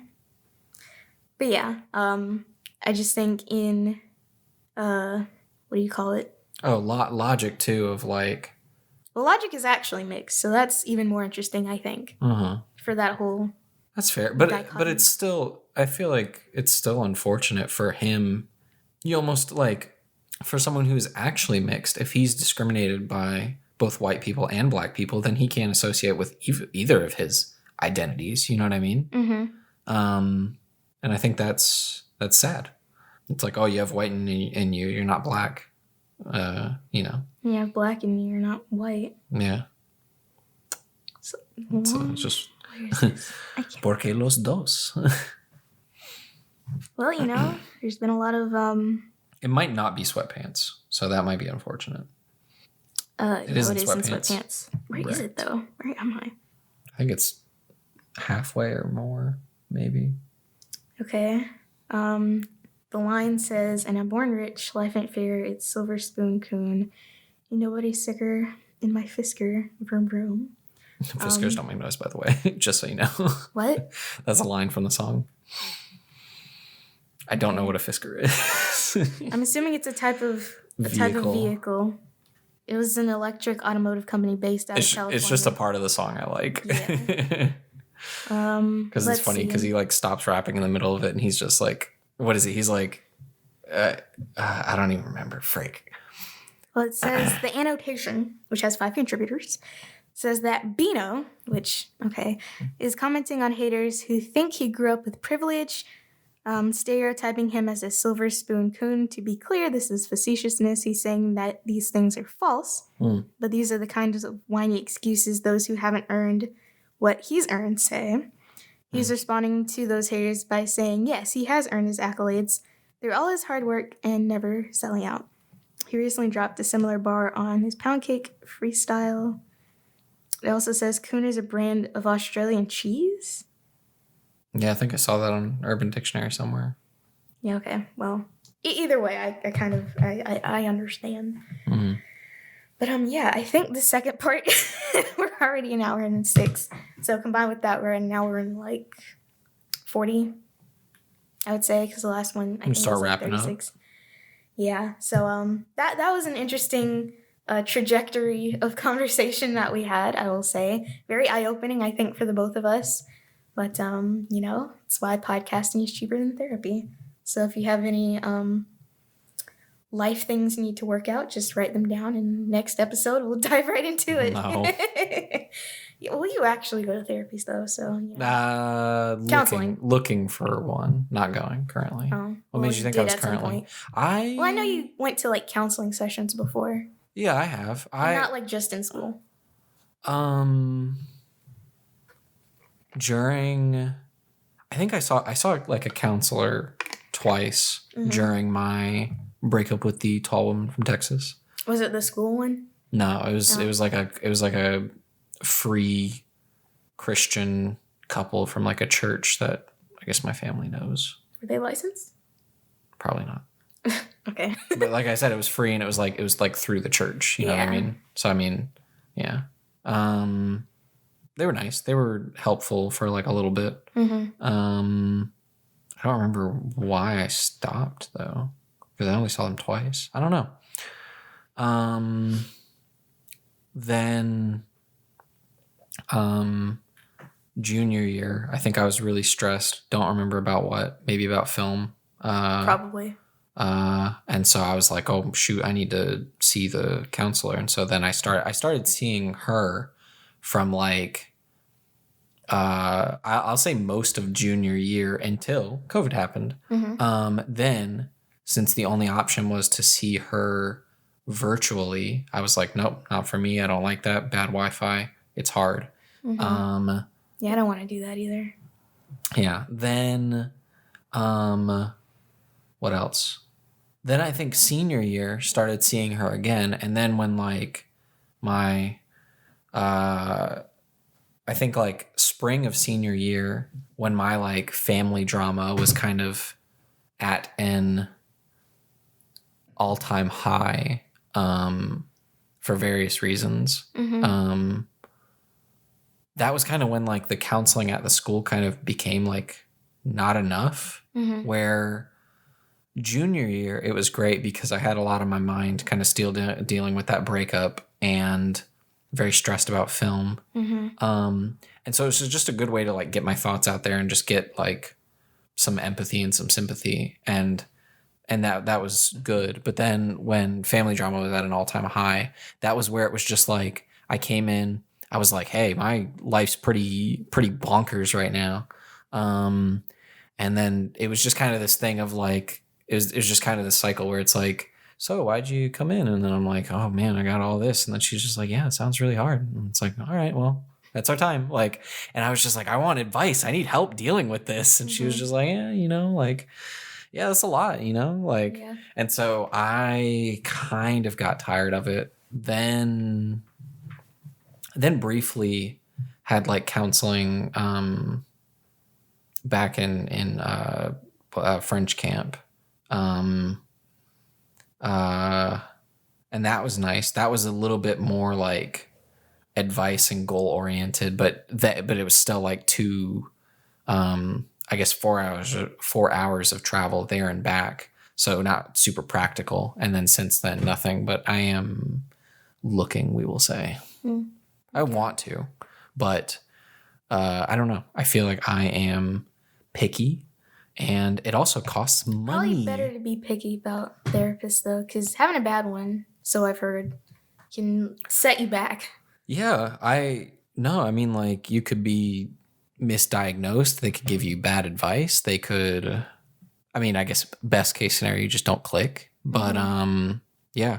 But yeah, I just think in, what do you call it? Oh, Logic too, of like... Well, Logic is actually mixed, so that's even more interesting, I think. For that whole... That's fair. But it's still... I feel like it's still unfortunate for him. You almost like... For someone who's actually mixed, if he's discriminated by both white people and black people, then he can't associate with either of his identities. You know what I mean? And I think that's sad. It's like, oh, you have white in you, you're not black. You know. You have black in you, you're not white. Yeah. So, it's just porque los dos. Well, you know, there's been a lot of It might not be Sweatpants, so that might be unfortunate. It is in Sweatpants. Where is it though? Where am I? I think it's halfway or more, maybe. Okay. The line says, "And I'm born rich, life ain't fair, it's silver spoon coon. Ain't nobody sicker in my fisker, vroom vroom. Fiskars don't make noise, by the way, just so you know. What? That's a line from the song. I don't know what a Fisker is. I'm assuming it's a type of vehicle. It was an electric automotive company based out of California. It's just a part of the song I like. Yeah. Because it's funny because he like stops rapping in the middle of it and he's just like, what is he? He's like, I don't even remember. Freak. Well, it says the annotation, which has 5 contributors, says that Bino, which, is commenting on haters who think he grew up with privilege, stereotyping him as a silver spoon coon. To be clear, this is facetiousness. He's saying that these things are false, but these are the kinds of whiny excuses those who haven't earned what he's earned say. He's responding to those haters by saying, yes, he has earned his accolades. They're all his hard work and never selling out. He recently dropped a similar bar on his Pound Cake freestyle. It also says Coon is a brand of Australian cheese. Yeah, I think I saw that on Urban Dictionary somewhere. Yeah, okay. Well, either way, I understand. Mm-hmm. But I think the second part, we're already an hour and 6. So combined with that, we're an hour and like 40, I would say, because the last one I think start was like wrapping 36. Up. Yeah. So that was an interesting trajectory of conversation that we had, I will say. Very eye-opening, I think, for the both of us. But, it's why podcasting is cheaper than therapy. So if you have any life things you need to work out, just write them down. And next episode, we'll dive right into it. No. Well, you actually go to therapy, though, so, counseling. Looking for one. Not going currently. Oh, What made you think I was currently? I know you went to, like, counseling sessions before. Yeah, I have. Not, like, just in school. During, I think I saw like a counselor twice during my breakup with the tall woman from Texas. Was it the school one? No, it was like a free Christian couple from like a church that I guess my family knows. Were they licensed? Probably not. Okay. But like I said, it was free and it was like through the church. You know what I mean? So I mean, yeah. They were nice. They were helpful for like a little bit. Mm-hmm. I don't remember why I stopped though, because I only saw them twice. I don't know. Then, junior year, I think I was really stressed. Don't remember about what. Maybe about film. Probably. And so I was like, oh shoot, I need to see the counselor. And so then I started seeing her from like, I'll say most of junior year until COVID happened. Mm-hmm. Then since the only option was to see her virtually, I was like, nope, not for me. I don't like that. Bad Wi-Fi. It's hard. Mm-hmm. Yeah, I don't want to do that either. Yeah. Then, what else? Then I think senior year started seeing her again. And then when like my, I think like spring of senior year, when my like family drama was kind of at an all-time high, for various reasons. Mm-hmm. That was kind of when like the counseling at the school kind of became like not enough. Mm-hmm. Where junior year, it was great because I had a lot on my mind kind of still dealing with that breakup and very stressed about film. Mm-hmm. And so it was just a good way to like get my thoughts out there and just get like some empathy and some sympathy. And that was good. But then when family drama was at an all-time high, that was where it was just like, I came in, I was like, hey, my life's pretty bonkers right now. And then it was just kind of this thing of like, it was just kind of this cycle where it's like, so why'd you come in? And then I'm like, oh man, I got all this. And then she's just like, yeah, it sounds really hard. And it's like, all right, well, that's our time. Like, and I was just like, I want advice. I need help dealing with this. And she was just like, yeah, like, yeah, that's a lot, like, yeah. And so I kind of got tired of it. Then briefly had like counseling, back in French camp. And that was nice. That was a little bit more like advice and goal oriented, but it was still like two, I guess 4 hours of travel there and back. So not super practical. And then since then, nothing. But I am looking, we will say. I want to, but I don't know. I feel like I am picky, and it also costs money. Probably better to be picky about therapists, though, because having a bad one, so I've heard, can set you back. Yeah, I mean, like, you could be misdiagnosed. They could give you bad advice. They could, I mean, I guess best case scenario, you just don't click. But yeah.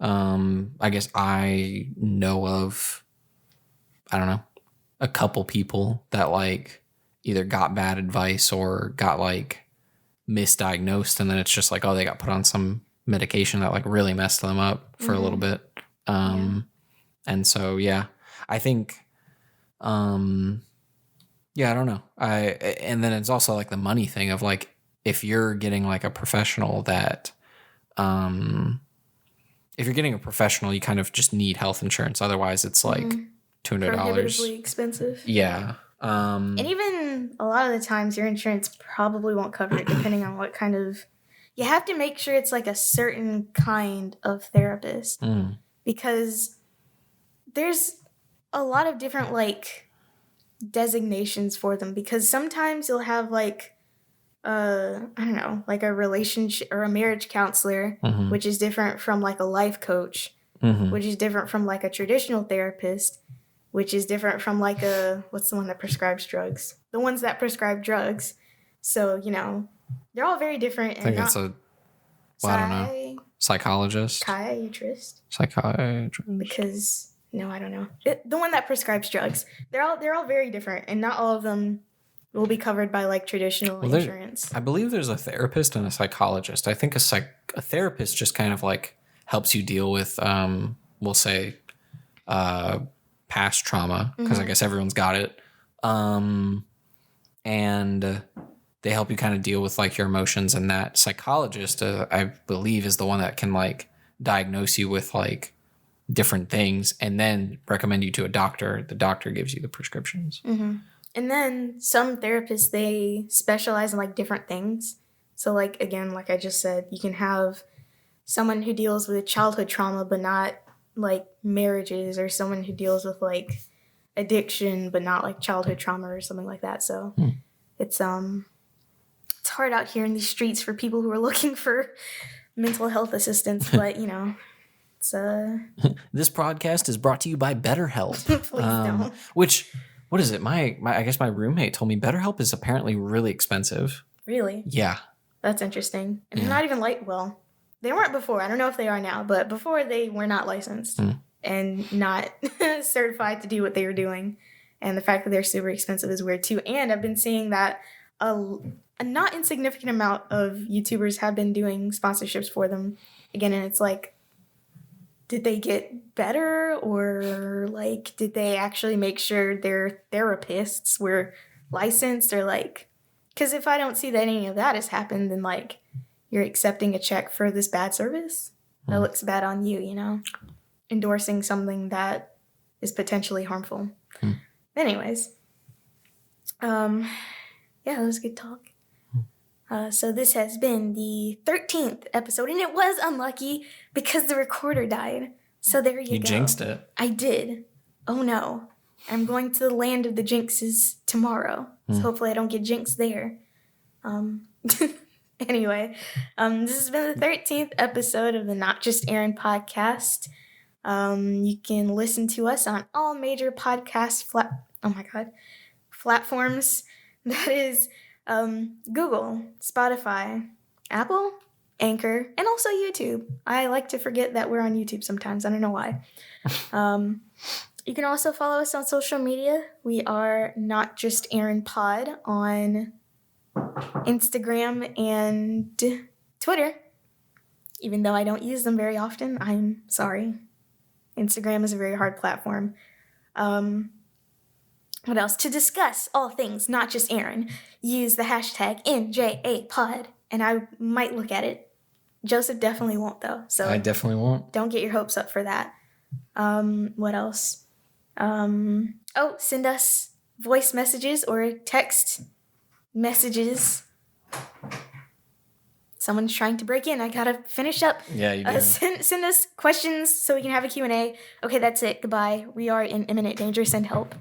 I guess I know of, I don't know, a couple people that like either got bad advice or got like misdiagnosed, and then it's just like, oh, they got put on some medication that like really messed them up for a little bit. And so, yeah, I think, yeah, I don't know. And then it's also like the money thing of like, if you're getting like a professional that, if you're getting a professional, you kind of just need health insurance. Otherwise, it's like $200. Prohibitively expensive. Yeah. And even a lot of the times, your insurance probably won't cover it, depending on what kind of. You have to make sure it's like a certain kind of therapist, because there's a lot of different like designations for them. Because sometimes you'll have like, I don't know, like a relationship or a marriage counselor, which is different from like a life coach, which is different from like a traditional therapist, which is different from like what's the one that prescribes drugs? The ones that prescribe drugs. So, you know, they're all very different. I think it's I don't know. Psychologist? Psychiatrist. Psychiatrist. Because, no, I don't know. The one that prescribes drugs. They're all very different, and not all of them will be covered by like traditional insurance. I believe there's a therapist and a psychologist. I think a therapist just kind of like helps you deal with, we'll say, past trauma, because I guess everyone's got it. And they help you kind of deal with like your emotions, and that psychologist, I believe, is the one that can like diagnose you with like different things and then recommend you to a doctor. The doctor gives you the prescriptions. And then some therapists, they specialize in like different things. So like, again, like I just said, you can have someone who deals with childhood trauma, but not like marriages, or someone who deals with like addiction, but not like childhood trauma or something like that. So it's hard out here in these streets for people who are looking for mental health assistance, but you know, it's This podcast is brought to you by BetterHelp. Please don't. Which, what is it? I guess my roommate told me BetterHelp is apparently really expensive. Really? Yeah. That's interesting. And they're not even well, they weren't before. I don't know if they are now, but before they were not licensed and not certified to do what they were doing. And the fact that they're super expensive is weird too. And I've been seeing that a not insignificant amount of YouTubers have been doing sponsorships for them. Again, and it's like, did they get better, or like, did they actually make sure their therapists were licensed, or like, because if I don't see that any of that has happened, then like, you're accepting a check for this bad service that looks bad on you, you know, endorsing something that is potentially harmful. Anyways, yeah, that was a good talk. So this has been the 13th episode, and it was unlucky because the recorder died. So there you go. You jinxed it. I did. Oh no. I'm going to the land of the jinxes tomorrow. So hopefully I don't get jinxed there. Anyway, this has been the 13th episode of the Not Just Arin podcast. You can listen to us on all major podcast platforms. That is Google, Spotify, Apple, Anchor, and also YouTube. I like to forget that we're on YouTube sometimes. I don't know why. You can also follow us on social media. We are Not Just Arin Pod on Instagram and Twitter. Even though I don't use them very often, I'm sorry. Instagram is a very hard platform. What else? To discuss all things Not Just Arin, use the hashtag NJAPod, and I might look at it. Joseph definitely won't, though. So I definitely won't. Don't get your hopes up for that. What else? Send us voice messages or text messages. Someone's trying to break in. I gotta finish up. Yeah, you do. Send us questions so we can have a Q&A. Okay, that's it. Goodbye. We are in imminent danger. Send help.